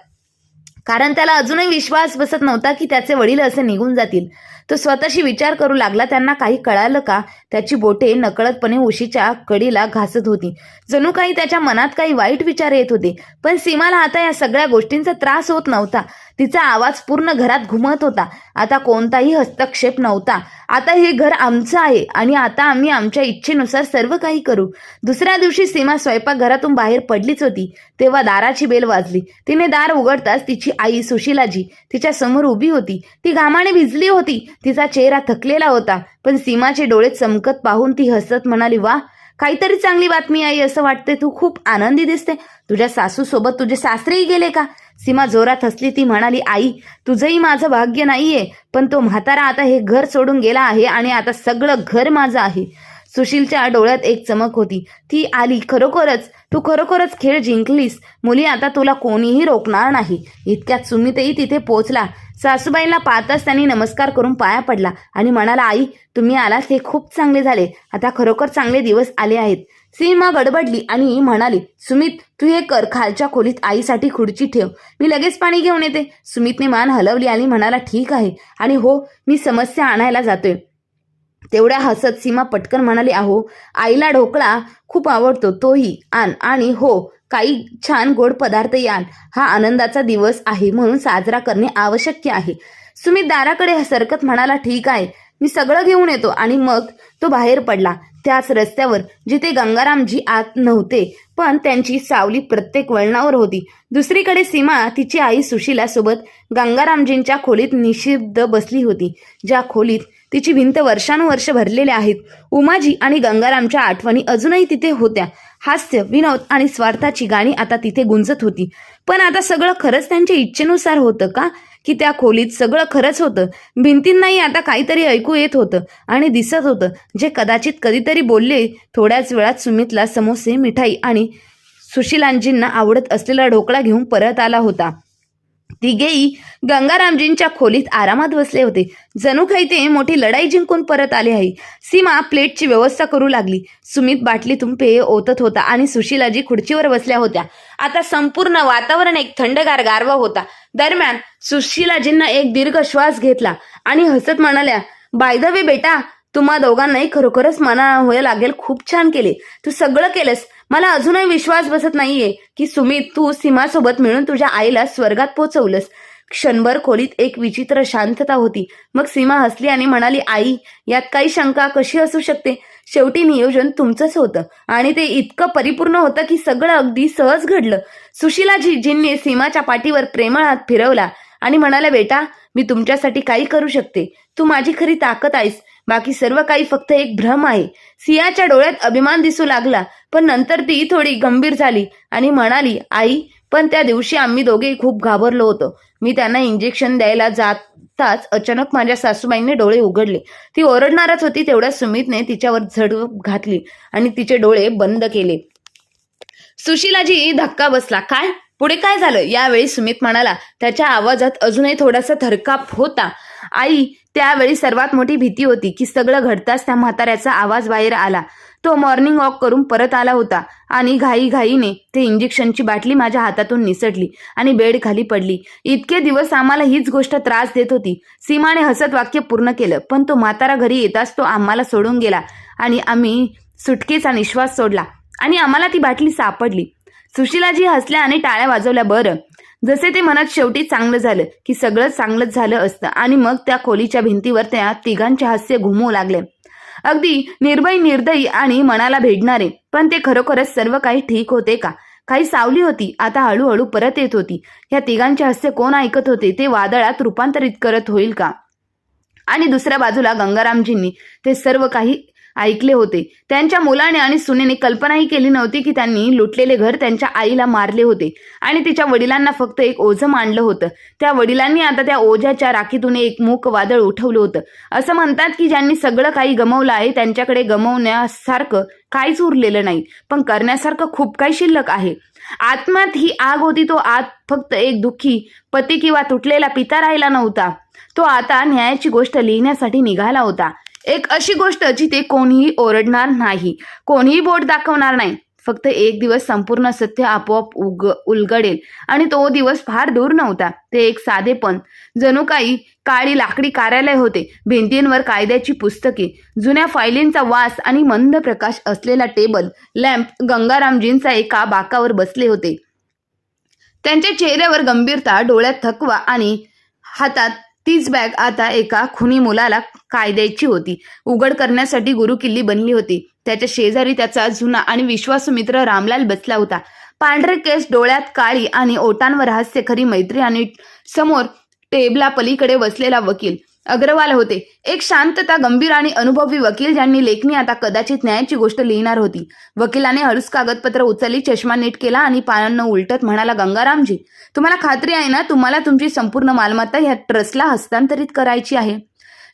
कारण त्याला अजूनही विश्वास बसत नव्हता की त्याचे वडील असे निघून जातील. तो स्वतःशी विचार करू लागला. त्यांना काही कळालं का? त्याची बोटे नकळतपणे उशीच्या कडीला घासत होती. जणू काही त्याच्या मनात काही वाईट विचार येत होते. पण सीमाला आता या सगळ्या गोष्टींचा त्रास होत नव्हता. तिचा आवाज पूर्ण घरात घुमत होता. आता कोणताही हस्तक्षेप नव्हता. आता हे घर आमचं आहे आणि आता आम्ही आमच्या इच्छेनुसार सर्व काही करू. दुसऱ्या दिवशी सीमा स्वयंपाकघरातून बाहेर पडलीच होती, तेव्हा दाराची बेल वाजली. तिने दार उघडताच तिची आई सुशीलाजी तिच्या समोर उभी होती. ती घामाने भिजली होती. तिचा चेहरा थकलेला होता, पण सीमाचे डोळे चमकत पाहून ती हसत म्हणाली, वा, काहीतरी चांगली बातमी आई, असं वाटते. तू खूप आनंदी दिसते. तुझ्या सासूसोबत तुझे सासरेही गेले का? सीमा जोरात हसली. ती म्हणाली, आई, तुझंही माझं भाग्य नाहीये, पण तो म्हातारा आता हे घर सोडून गेला आहे आणि आता सगळं घर माझं आहे. सुशीलच्या डोळ्यात एक चमक होती. ती आली, तू खरोखरच खेळ जिंकलीस. मुली, आता तुला कोणीही रोखणार नाही. इतक्यात सुमितही तिथे पोहोचला. सासूबाईंना पाहताच त्यांनी नमस्कार करून पाया पडला आणि म्हणाला, आई, तुम्ही आलात हे खूप चांगले झाले. आता खरोखर चांगले दिवस आले आहेत. सीमा गडबडली आणि म्हणाली, सुमित, तू हे कर, खालच्या खोलीत आईसाठी खुर्ची ठेव, मी लगेच पाणी घेऊन येते. सुमितने मान हलवली आणि म्हणाला, ठीक आहे, आणि हो, मी समस्या आणायला जातोय. तेवढ्या हसत सीमा पटकन म्हणाली, अहो, आईला ढोकळा खूप आवडतो, तोही आण, आणि हो, काही छान गोड पदार्थही आण. हा आनंदाचा दिवस आहे म्हणून साजरा करणे आवश्यक आहे. सुमित दाराकडे सरकत म्हणाला, ठीक आहे, मी सगळं घेऊन येतो. आणि मग तो बाहेर पडला. त्याच रस्त्यावर जिथे गंगारामजी आत नव्हते, पण त्यांची सावली प्रत्येक वळणावर होती. दुसरीकडे सीमा तिची आई सुशीला सोबत गंगारामजींच्या खोलीत निशब्द बसली होती, ज्या खोलीत तिची भिंत वर्षानुवर्ष भरलेल्या आहेत. उमाजी आणि गंगारामच्या आठवणी अजूनही तिथे होत्या. हास्य, विनोद आणि स्वार्थाची गाणी आता तिथे गुंजत होती. पण आता सगळं खरंच त्यांच्या इच्छेनुसार होतं का? की त्या खोलीत सगळं खरंच होतं? भिंतींनाही आता काहीतरी ऐकू येत होतं आणि दिसत होतं, जे कदाचित कधीतरी बोलले. थोड्याच वेळात सुमितला समोसे, मिठाई आणि सुशीलांजींना आवडत असलेला ढोकळा घेऊन परत आला होता. तिघेही गंगारामजींच्या खोलीत आरामात बसले होते, जणू काही ते मोठी लढाई जिंकून परत आले आहे. सीमा प्लेटची व्यवस्था करू लागली. सुमित बाटलीतून पेय ओतत होता आणि सुशीलाजी खुर्चीवर बसल्या होत्या. आता संपूर्ण वातावरण एक थंडगार गारवा होता. दरम्यान सुशीलाजींना एक दीर्घ श्वास घेतला आणि हसत म्हणाल्या, बाय द वे बेटा, तुम्हा दोघांनाही खरोखरच म्हणावं लागेल, खूप छान केले. तू सगळं केलंस. मला अजूनही विश्वास बसत नाहीये की सुमित, तू सीमासोबत मिळून तुझ्या आईला स्वर्गात पोचवलंस. क्षणभर खोलीत एक विचित्र शांतता होती. मग सीमा हसली आणि म्हणाली, आई, यात काही शंका कशी असू शकते? शेवटी नियोजन तुमचंच होतं आणि ते इतकं परिपूर्ण होतं की सगळं अगदी सहज घडलं. सुशीलाजींनी सीमाच्या पाठीवर प्रेमळ हात फिरवला आणि म्हणाले, बेटा, मी तुमच्यासाठी काही करू शकते. तू माझी खरी ताकद आहेस. बाकी सर्व काही फक्त एक भ्रम आहे. सियाच्या डोळ्यात अभिमान दिसू लागला, पण नंतर ती थोडी गंभीर झाली आणि म्हणाली, आई, पण त्या दिवशी आम्ही दोघे खूप घाबरलो होतो. मी त्यांना इंजेक्शन द्यायला जाताच अचानक माझ्या सासूबाईंनी डोळे उघडले. ती ओरडणारच होती, तेवढ्या सुमितने तिच्यावर झडप घातली आणि तिचे डोळे बंद केले. सुशीलाजी धक्का बसला. काय? पुढे काय झालं? यावेळी सुमित म्हणाला. त्याच्या आवाजात अजूनही थोडासा थरकाप होता. आई, त्यावेळी सर्वात मोठी भीती होती की सगळं घडताच त्या म्हाताऱ्याचा आवाज बाहेर आला. तो मॉर्निंग वॉक करून परत आला होता आणि घाईघाईने ते इंजेक्शनची बाटली माझ्या हातातून निसटली आणि बेड खाली पडली. इतके दिवस आम्हाला हीच गोष्ट त्रास देत होती. सीमाने हसत वाक्य पूर्ण केलं. पण तो म्हातारा घरी येताच तो आम्हाला सोडून गेला आणि आम्ही सुटकेचा निश्वास सोडला आणि आम्हाला ती बाटली सापडली. सुशीलाजी हसल्या आणि टाळ्या वाजवल्या. बरं, जसे ते म्हणत, शेवटी चांगलं झालं की सगळं चांगलंच झालं असतं. आणि मग त्या खोलीच्या भिंतीवर त्या तिघांचे हास्य घुमू लागले, अगदी निर्भय, निर्दयी आणि मनाला भेटणारे. पण ते खरोखरच सर्व काही ठीक होते का? काही सावली होती आता हळूहळू परत येत होती. या तिघांचे हास्य कोण ऐकत होते? ते वादळात रूपांतरित करत होईल का? आणि दुसऱ्या बाजूला गंगारामजींनी ते सर्व काही ऐकले होते. त्यांच्या मुलाने आणि सुनेने कल्पनाही केली नव्हती की त्यांनी लुटलेले घर त्यांच्या आईला मारले होते आणि तिच्या वडिलांना फक्त एक ओझं मांडलं होतं. त्या वडिलांनी आता त्या ओझ्याच्या राखीतून एक मूक वादळ उठवलं होतं. असं म्हणतात की ज्यांनी सगळं काही गमावलं आहे त्यांच्याकडे गमावण्यासारखं काहीच उरलेलं नाही, पण करण्यासारखं खूप काही शिल्लक आहे. आत्म्यात ही आग होती. तो आत फक्त एक दुःखी पती किंवा तुटलेला पिता राहिला नव्हता. तो आता न्यायाची गोष्ट लिहिण्यासाठी निघाला होता. एक अशी गोष्ट जिथे कोणीही ओरडणार नाही, कोणीही बोट दाखवणार नाही. फक्त एक दिवस संपूर्ण सत्य आपोआप उलगडेल आणि तो दिवस फार दूर नव्हता. ते एक साधेपण, जणू काही काळी लाकडी कार्यालय होते. भिंतींवर कायद्याची पुस्तके, जुन्या फायलींचा वास आणि मंद प्रकाश असलेला टेबल लॅम्प गंगारामजींचा एका बाकावर बसले होते. त्यांच्या चेहऱ्यावर गंभीरता, डोळ्यात थकवा आणि हातात तीच बॅग आता एका खुनी मुलाला कायद्याची होती. उघड करण्यासाठी गुरुकिल्ली बनली होती. त्याच्या शेजारी त्याचा जुना आणि विश्वासू मित्र रामलाल बसला होता. पांढरे केस, डोळ्यात काळी आणि ओठांवर हास्य खरी मैत्री. आणि समोर टेबला पलीकडे बसलेला वकील अग्रवाल होते. एक शांतता, गंभीर आणि अनुभवी वकील, ज्यांनी लेखणी आता कदाचित न्यायाची गोष्ट लिहिणार होती. वकिलाने हळूच कागदपत्र उचलली, चष्मा नीट केला आणि पानांना उलटत म्हणाला, गंगारामजी, तुम्हाला खात्री आहे ना, तुम्हाला तुमची संपूर्ण मालमत्ता ह्या ट्रस्टला हस्तांतरित करायची आहे,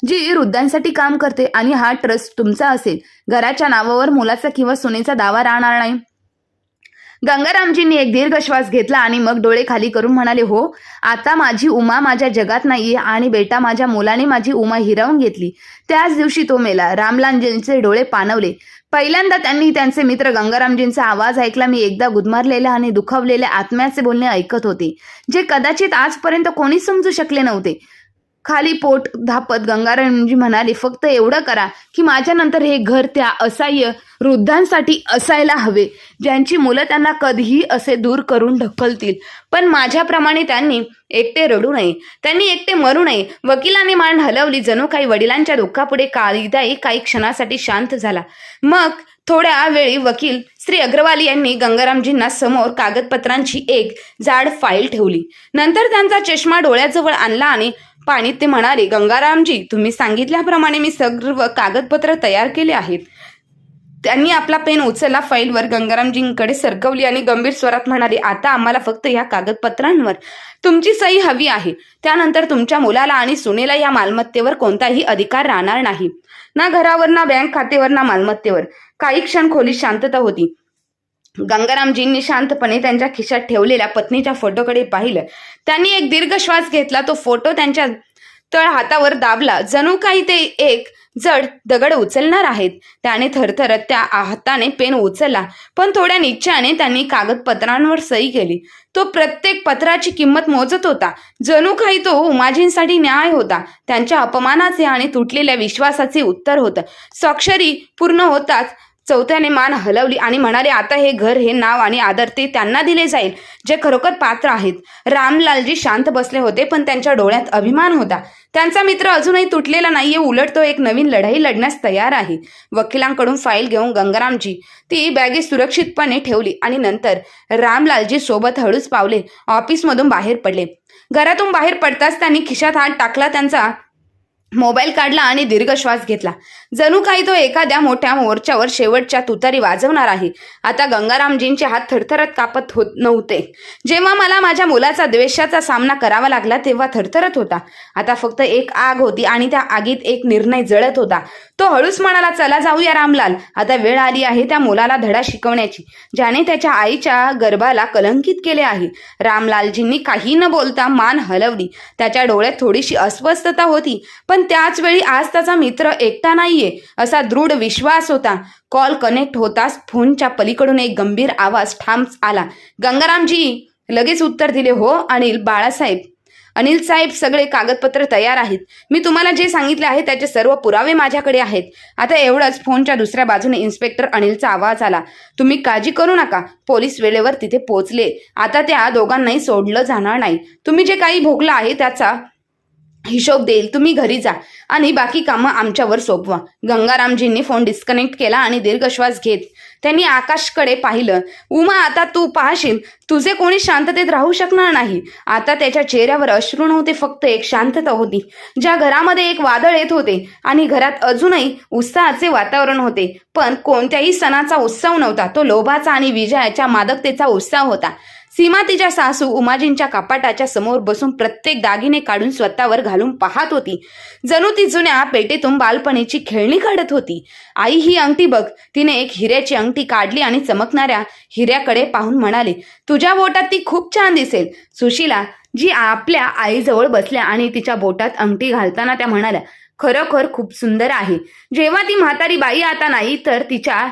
जी वृद्धांसाठी काम करते, आणि हा ट्रस्ट तुमचा असेल. घराच्या नावावर मुलाचा किंवा सुनेचा दावा राहणार नाही. गंगारामजींनी एक दीर्घ श्वास घेतला आणि मग डोळे खाली करून म्हणाले, हो, आता माझी उमा माझ्या जगात नाहीये आणि बेटा, माझ्या मुलाने माझी उमा हिरावून घेतली. त्याच दिवशी तो मेला. रामलालजींचे डोळे पाणवले. पहिल्यांदा त्यांनी त्यांचे मित्र गंगारामजींचा आवाज ऐकला. मी एकदा गुदमारलेल्या आणि दुखावलेल्या आत्म्याचे बोलणे ऐकत होते, जे कदाचित आजपर्यंत कोणीच समजू शकले नव्हते. खाली पोट धापत गंगारामजी म्हणाले, फक्त एवढं करा की माझ्यानंतर हे घर त्या असहाय्य वृद्धांसाठी असायला हवे, ज्यांची मुलं त्यांना कधीही असे दूर करून ढकलतील, पण माझ्याप्रमाणे त्यांनी एकटे रडू नये, त्यांनी एकटे मरू नये. वकिलाने मान हलवली, जणू काही वडिलांच्या दुःखापुढे. कायदाही काही क्षणासाठी शांत झाला. मग थोड्या वेळी वकील श्री अग्रवाल यांनी गंगारामजींना समोर कागदपत्रांची एक जाड फाईल ठेवली. नंतर त्यांचा चष्मा डोळ्याजवळ आणला आणि पाणी ते म्हणाले, गंगारामजी, तुम्ही सांगितल्याप्रमाणे मी सर्व कागदपत्र तयार केले आहेत. त्यांनी आपला पेन उचलला, फाईलवर गंगारामजींकडे सरकवली आणि गंभीर स्वरात म्हणाले, आता आम्हाला फक्त या कागदपत्रांवर तुमची सही हवी आहे. त्यानंतर तुमच्या मुलाला आणि सुनेला या मालमत्तेवर कोणताही अधिकार राहणार नाही, ना घरावर, ना बँक खात्यावर, ना मालमत्तेवर. काही क्षण खोलीत शांतता होती. गंगारामजींनी शांतपणे त्यांच्या खिशात ठेवलेल्या पत्नीच्या फोटोकडे पाहिलं. त्यांनी एक दीर्घ श्वास घेतला. तो फोटो त्यांच्या तळ हातावर दाबला, जणू काही ते एक जड दगड उचलणार आहेत. त्याने थरथरत त्या हाताने पेन उचलला, पण थोड्या निश्चयाने त्यांनी कागदपत्रांवर सही केली. तो प्रत्येक पत्राची किंमत मोजत होता, जणू काही तो उमाजींसाठी न्याय होता, त्यांच्या अपमानाचे आणि तुटलेल्या विश्वासाचे उत्तर होतं. स्वाक्षरी पूर्ण होताच चौथ्याने मान हलवली आणि म्हणाले, आता हे घर, हे नाव आणि आदर ते त्यांना दिले जाईल जे खरोखर पात्र आहेत. रामलालजी शांत बसले होते, पण त्यांच्या डोळ्यात अभिमान होता. त्यांचा मित्र अजूनही तुटलेला नाहीये, उलट तो एक नवीन लढाई लढण्यास तयार आहे. वकिलांकडून फाईल घेऊन गंगारामजी ती बॅगेत सुरक्षितपणे ठेवली आणि नंतर रामलालजी सोबत हळूच पावले ऑफिसमधून बाहेर पडले. घरातून बाहेर पडताच त्यांनी खिशात हात टाकला, त्यांचा मोबाईल काढला आणि दीर्घ श्वास घेतला, जणू काही तो एखाद्या मोठ्या मोर्चावर शेवटच्या तुतारी वाजवणार आहे. आता गंगारामजींचे हात थरथरत कापत होत नव्हते. जेव्हा मला माझ्या मुलाचा द्वेषाचा सामना करावा लागला तेव्हा थरथरत होता. आता फक्त एक आग होती आणि त्या आगीत एक निर्णय जळत होता. तो हळूच म्हणाला, चला जाऊया रामलाल, आता वेळ आली आहे त्या मुलाला धडा शिकवण्याची, ज्याने त्याच्या आईच्या गर्भाला कलंकित केले आहे. रामलालजींनी काही न बोलता मान हलवली. त्याच्या डोळ्यात थोडीशी अस्वस्थता होती, पण त्याच वेळी आज त्याचा मित्र एकटा नाहीये असा दृढ विश्वास होता. कॉल कनेक्ट होताच फोनच्या पलीकडून एक गंभीर आवाज ठाम आला. गंगारामजी लगेच उत्तर दिले, हो अनिल साहेब, सगळे कागदपत्र तयार आहेत. मी तुम्हाला जे सांगितले आहे त्याचे सर्व पुरावे माझ्याकडे आहेत. आता एवढंच. फोनच्या दुसऱ्या बाजूने इन्स्पेक्टर अनिलचा आवाज आला, तुम्ही काळजी करू नका, पोलीस वेळेवर तिथे पोहोचले. आता त्या दोघांनाही सोडलं जाणार नाही. तुम्ही जे काही भोगलं आहे त्याचा हिशोब देईल, तुम्ही घरी जा आणि बाकी कामं आमच्यावर सोपवा. गंगारामजींनी फोन डिस्कनेक्ट केला आणि दीर्घ श्वास घेत त्यांनी आकाशकडे पाहिलं. उमा, आता तू पाहशील, तुझे कोणी शांततेत राहू शकणार नाही. आता त्याच्या चेहऱ्यावर अश्रू नव्हते, फक्त एक शांतता होती. ज्या घरामध्ये एक वादळ येत होते आणि घरात अजूनही उत्साहाचे वातावरण होते, पण कोणत्याही सणाचा उत्सव नव्हता. तो लोभाचा आणि विजयाच्या मादकतेचा उत्साह होता. सीमा तिच्या सासू उमाजींच्या कपाटाच्या समोर बसून प्रत्येक दागिने काढून स्वतःवर घालून पाहत होती. जणू ती जुन्या पेटीतून बालपणीची खेळणी काढत होती. आई, ही अंगठी बघ. तिने एक हिऱ्याची अंगठी काढली आणि चमकणाऱ्या हिऱ्याकडे पाहून म्हणाली, तुझ्या बोटात ती खूप छान दिसेल. सुशीला, जी आपल्या आईजवळ बसल्या आणि तिच्या बोटात अंगठी घालताना त्या म्हणाल्या, खरोखर खूप सुंदर आहे. जेव्हा ती म्हातारी बाई आता नाही, तर तिच्या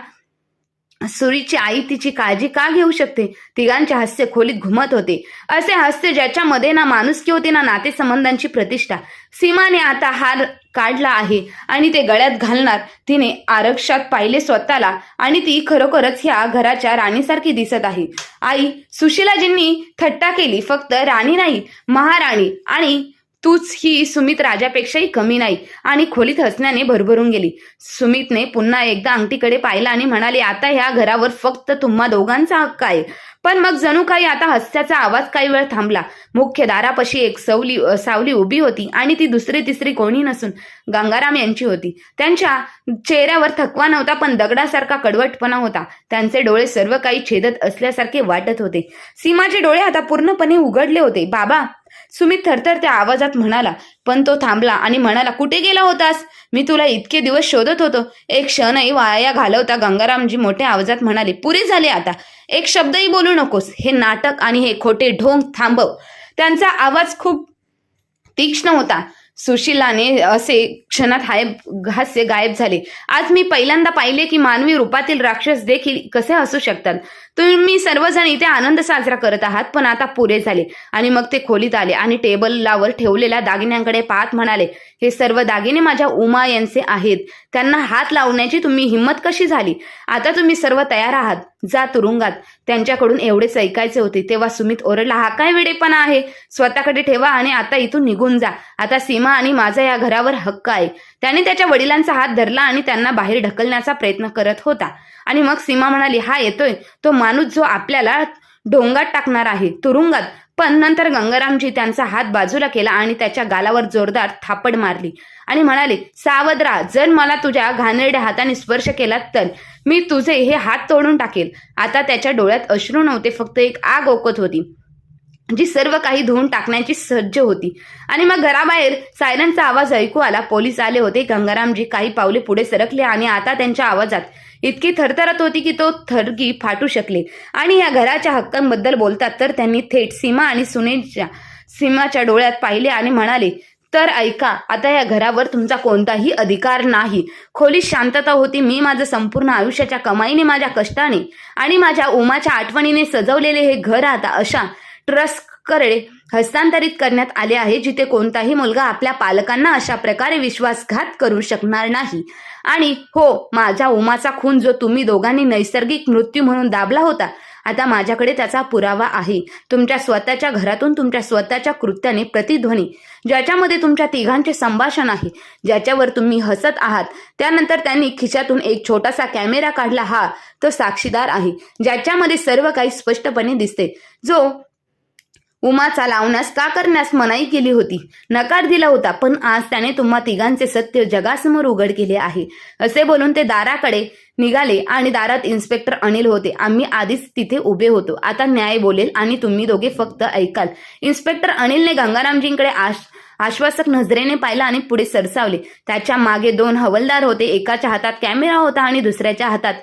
सुरीची आई तिची काळजी का घेऊ शकते? तिघांचे हास्य खोलीत घुमत होते. असे हास्य ज्याच्यामध्ये ना माणुसकी होती ना नातेसंबंधांची प्रतिष्ठा. सीमाने आता हार काढला आहे आणि ते गळ्यात घालणार. तिने आरक्षात पाहिले स्वतःला आणि ती खरोखरच ह्या घराच्या राणीसारखी दिसत आहे. आई, सुशीलाजींनी थट्टा केली. फक्त राणी नाही, महाराणी. आणि तूच ही सुमित राजापेक्षाही कमी नाही. आणि खोलीत हसण्याने भरभरून गेली. सुमितने पुन्हा एकदा अंगठीकडे पाहिलं आणि म्हणाले, आता ह्या घरावर फक्त तुम्हा दोघांचा हक्क आहे. पण मग जणू काही आता हास्याचा आवाज काही वेळ थांबला. मुख्य दारापाशी एक सावली उभी होती आणि ती दुसरी तिसरी कोणी नसून गंगाराम यांची होती. त्यांच्या चेहऱ्यावर थकवा नव्हता, पण दगडासारखा कडवटपणा होता. त्यांचे डोळे सर्व काही छेदत असल्यासारखे वाटत होते. सीमाचे डोळे आता पूर्णपणे उघडले होते. बाबा, सुमित थरथरत्या आवाजात म्हणाला, पण तो थांबला आणि म्हणाला, कुठे गेला होतास? मी तुला इतके दिवस शोधत होतो. एक क्षणही वाया घालवता गंगारामजी मोठ्या आवाजात म्हणाले, पुरे झाले आता. एक शब्दही बोलू नकोस. हे नाटक आणि हे खोटे ढोंग थांबव. त्यांचा आवाज खूप तीक्ष्ण होता. सुशीलाने असे क्षणात हास्य गायब झाले. आज मी पहिल्यांदा पाहिले की मानवी रूपातील राक्षस देखील कसे हसू शकतात. तुम्ही सर्वजण इथे आनंद साजरा करत आहात, पण आता पुरे झाले. आणि मग ते खोलीत आले आणि टेबलावर ठेवलेल्या दागिन्यांकडे पाहत म्हणाले, हे सर्व दागिने माझ्या उमा यांचे आहेत. त्यांना हात लावण्याची तुम्ही हिंमत कशी झाली? आता तुम्ही सर्व तयार आहात, जा तुरुंगात. त्यांच्याकडून एवढेच ऐकायचे होते तेव्हा सुमित ओरडला, हा काय वेडेपणा आहे? स्वतःकडे ठेवा आणि आता इथून निघून जा. आता सीमा आणि माझा या घरावर हक्क आहे. त्याने त्याच्या वडिलांचा हात धरला आणि त्यांना बाहेर ढकलण्याचा प्रयत्न करत होता. आणि मग सीमा म्हणाली, हा येतोय तो माणूस जो आपल्याला ढोंगात टाकणार आहे, तुरुंगात. पण नंतर गंगारामजी त्यांचा हात बाजूला केला आणि त्याच्या गालावर जोरदार थापड मारली आणि म्हणाले, सावध राहा. जर मला तुझ्या घाणेरड्या हाताने स्पर्श केला तर मी तुझे हे हात तोडून टाकेल. आता त्याच्या डोळ्यात अश्रू नव्हते, फक्त एक आग ओकत होती जी सर्व काही धुवून टाकण्याची सज्ज होती. आणि मग घराबाहेर सायरनचा आवाज ऐकू आला. पोलीस आले होते. गंगारामजी काही पावले पुढे सरकले आणि आता त्यांच्या आवाजात इतकी थरथरत होती की तो थरगी फाटू शकले. आणि या घराच्या हक्कांबद्दल बोलतात तर त्यांनी थेट सीमा आणि सीमाच्या डोळ्यात पाहिले आणि म्हणाले, तर ऐका, आता या घरावर तुमचा कोणताही अधिकार नाही. खोलीत शांतता होती. मी माझं संपूर्ण आयुष्याच्या कमाईने, माझ्या कष्टाने आणि माझ्या उमाच्या आठवणीने सजवलेले हे घर आता अशा ट्रस्टकडे हस्तांतरित करण्यात आले आहे जिथे कोणताही मुलगा आपल्या पालकांना अशा प्रकारे विश्वासघात करू शकणार नाही. आणि हो, माझ्या उमाचा खून जो तुम्ही दोघांनी नैसर्गिक मृत्यू म्हणून दाबला होता, आता माझ्याकडे त्याचा पुरावा आहे. तुमच्या स्वतःच्या घरातून तुमच्या स्वतःच्या कृत्याने प्रतिध्वनी, ज्याच्यामध्ये तुमच्या तिघांचे संभाषण आहे, ज्याच्यावर तुम्ही हसत आहात. त्यानंतर त्यांनी खिशातून एक छोटासा कॅमेरा काढला. हा तो साक्षीदार आहे, ज्याच्यामध्ये सर्व काही स्पष्टपणे दिसते. जो उमाचा लावण्यास का करण्यास मनाई केली होती, नकार दिला होता, पण आज त्याने तुम्हा तिघांचे सत्य जगासमोर उघड केले आहे. असे बोलून ते दाराकडे निघाले आणि दारात इन्स्पेक्टर अनिल होते. आम्ही आधीच तिथे उभे होतो. आता न्याय बोलेल आणि तुम्ही दोघे फक्त ऐकाल. इन्स्पेक्टर अनिलने गंगारामजींकडे आश्वासक नजरेने पाहिलं आणि पुढे सरसावले. त्याच्या मागे 2 हवालदार होते. एकाच्या हातात कॅमेरा होता आणि दुसऱ्याच्या हातात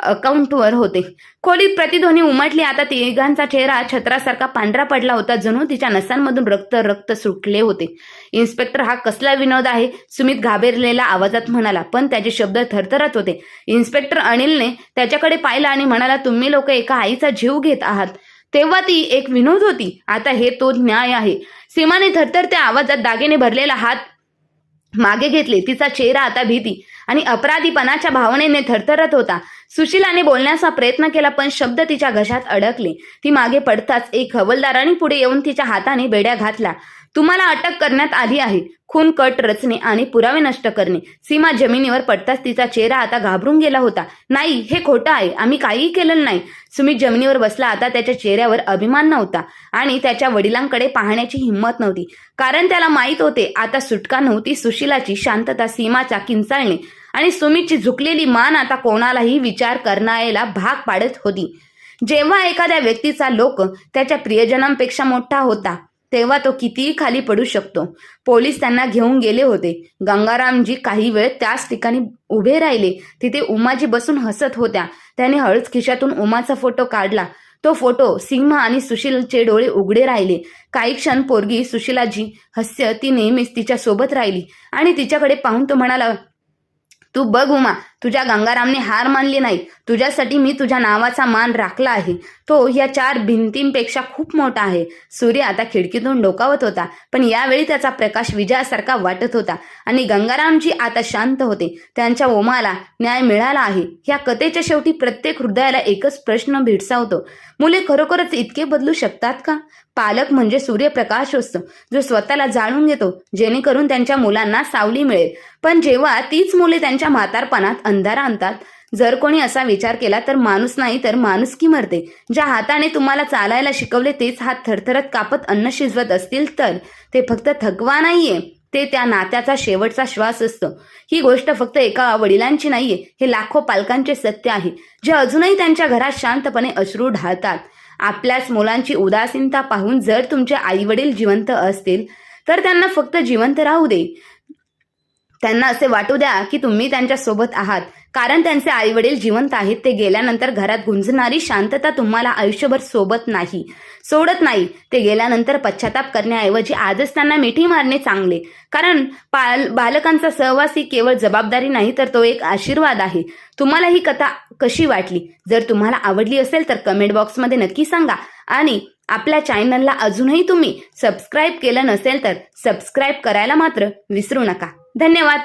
अकाउंटवर होते. खोलीत प्रतिध्वनी उमटली. आता तिघांचा चेहरा छत्रासारखा पांढरा पडला होता, जणू तिच्या नसांमधून रक्त सुटले होते. इन्स्पेक्टर, हा कसला विनोद आहे? सुमित घाबरलेल्या आवाजात म्हणाला, पण त्याचे शब्द थरथरत होते. इन्स्पेक्टर अनिलने त्याच्याकडे पाहिलं आणि म्हणाला, तुम्ही लोक एका आईचा जीव घेत आहात, तेव्हा ती एक विनोद होती, आता हे तो न्याय आहे. सीमाने थरथरत्या आवाजात दागिने भरलेला हात मागे घेतले. तिचा चेहरा आता भीती आणि अपराधीपणाच्या भावनेने थरथरत होता. सुशीलाने बोलण्याचा प्रयत्न केला, पण शब्द तिच्या घशात अडकले. ती मागे पडताच एक हवालदाराने पुढे येऊन तिच्या हाताने बेड्या घातल्या. तुम्हाला अटक करण्यात आली आहे. खून कट रचणे आणि पुरावे नष्ट करणे. सीमा जमिनीवर पडताच तिचा चेहरा आता घाबरून गेला होता. नाही, हे खोटं आहे. आम्ही काहीही केलेलं नाही. सुमित जमिनीवर बसला. आता त्याच्या चेहऱ्यावर अभिमान नव्हता आणि त्याच्या वडिलांकडे पाहण्याची हिंमत नव्हती. कारण त्याला माहीत होते आता सुटका नव्हती. सुशीलाची शांतता, सीमाचा किंचाळणे आणि सुमितची झुकलेली मान आता कोणालाही विचार करण्याला भाग पाडत होती. जेव्हा एखाद्या व्यक्तीचा लोक त्याच्या प्रियजनांपेक्षा मोठा होता तेव्हा तो कितीही खाली पडू शकतो. पोलीस त्यांना घेऊन गेले होते. गंगारामजी काही वेळ त्याच ठिकाणी उभे राहिले. तिथे उमाजी बसून हसत होत्या. त्याने हळूच खिशातून उमाचा फोटो काढला. तो फोटो सीमा आणि सुशीलचे डोळे उघडे राहिले. काही क्षण पोरगी सुशीलाजी हास्य ती नेहमीच तिच्या सोबत राहिली आणि तिच्याकडे पाहून तो म्हणाला, तू बघ उमा, तुझ्या गंगारामने हार मानली नाही. तुझ्यासाठी मी तुझ्या नावाचा मान राखला आहे. तो या 4 भिंतींपेक्षा खूप मोठा आहे. सूर्य आता खिडकीतून डोकावत होता, पण यावेळी त्याचा प्रकाश विजयासारखा वाटत होता आणि गंगारामजी आता शांत होते. त्यांच्या उमाला न्याय मिळाला आहे. या कथेच्या शेवटी प्रत्येक हृदयाला एकच प्रश्न भेडसावतो, मुले खरोखरच इतके बदलू शकतात का? पालक म्हणजे सूर्यप्रकाश असतो जो स्वतःला जाळून घेतो जेणेकरून त्यांच्या मुलांना सावली मिळेल. पण जेव्हा तीच मुले त्यांच्या म्हातारपणात अंधार आणतात, जर कोणी असा विचार केला तर माणूस नाही तर माणुसकी मरते. ज्या हाताने तुम्हाला चालायला शिकवले तेच हात थरथरत कापत अन्न शिजवत असतील तर ते फक्त थकवा नाहीये, ते त्या नात्याचा शेवटचा श्वास असतो. ही गोष्ट फक्त एका वडिलांची नाहीये, हे लाखो पालकांचे सत्य आहे जे अजूनही त्यांच्या घरात शांतपणे अश्रू ढाळतात. आपल्याच मुलांची उदासीनता पाहून जर तुमचे आई वडील जिवंत असतील तर त्यांना फक्त जिवंत राहू दे. त्यांना असे वाटू द्या की तुम्ही त्यांच्या सोबत आहात, कारण त्यांचे आई वडील जिवंत आहेत. ते गेल्यानंतर घरात गुंजणारी शांतता तुम्हाला आयुष्यभर सोडत नाही. ते गेल्यानंतर पश्चाताप करण्याऐवजी आजच त्यांना मिठी मारणे चांगले. कारण बालकांचा सहवास ही केवळ जबाबदारी नाही तर तो एक आशीर्वाद आहे. तुम्हाला ही कथा कशी वाटली? जर तुम्हाला आवडली असेल तर कमेंट बॉक्समध्ये नक्की सांगा आणि आपल्या चॅनलला अजूनही तुम्ही सबस्क्राईब केलं नसेल तर सबस्क्राईब करायला मात्र विसरू नका. धन्यवाद.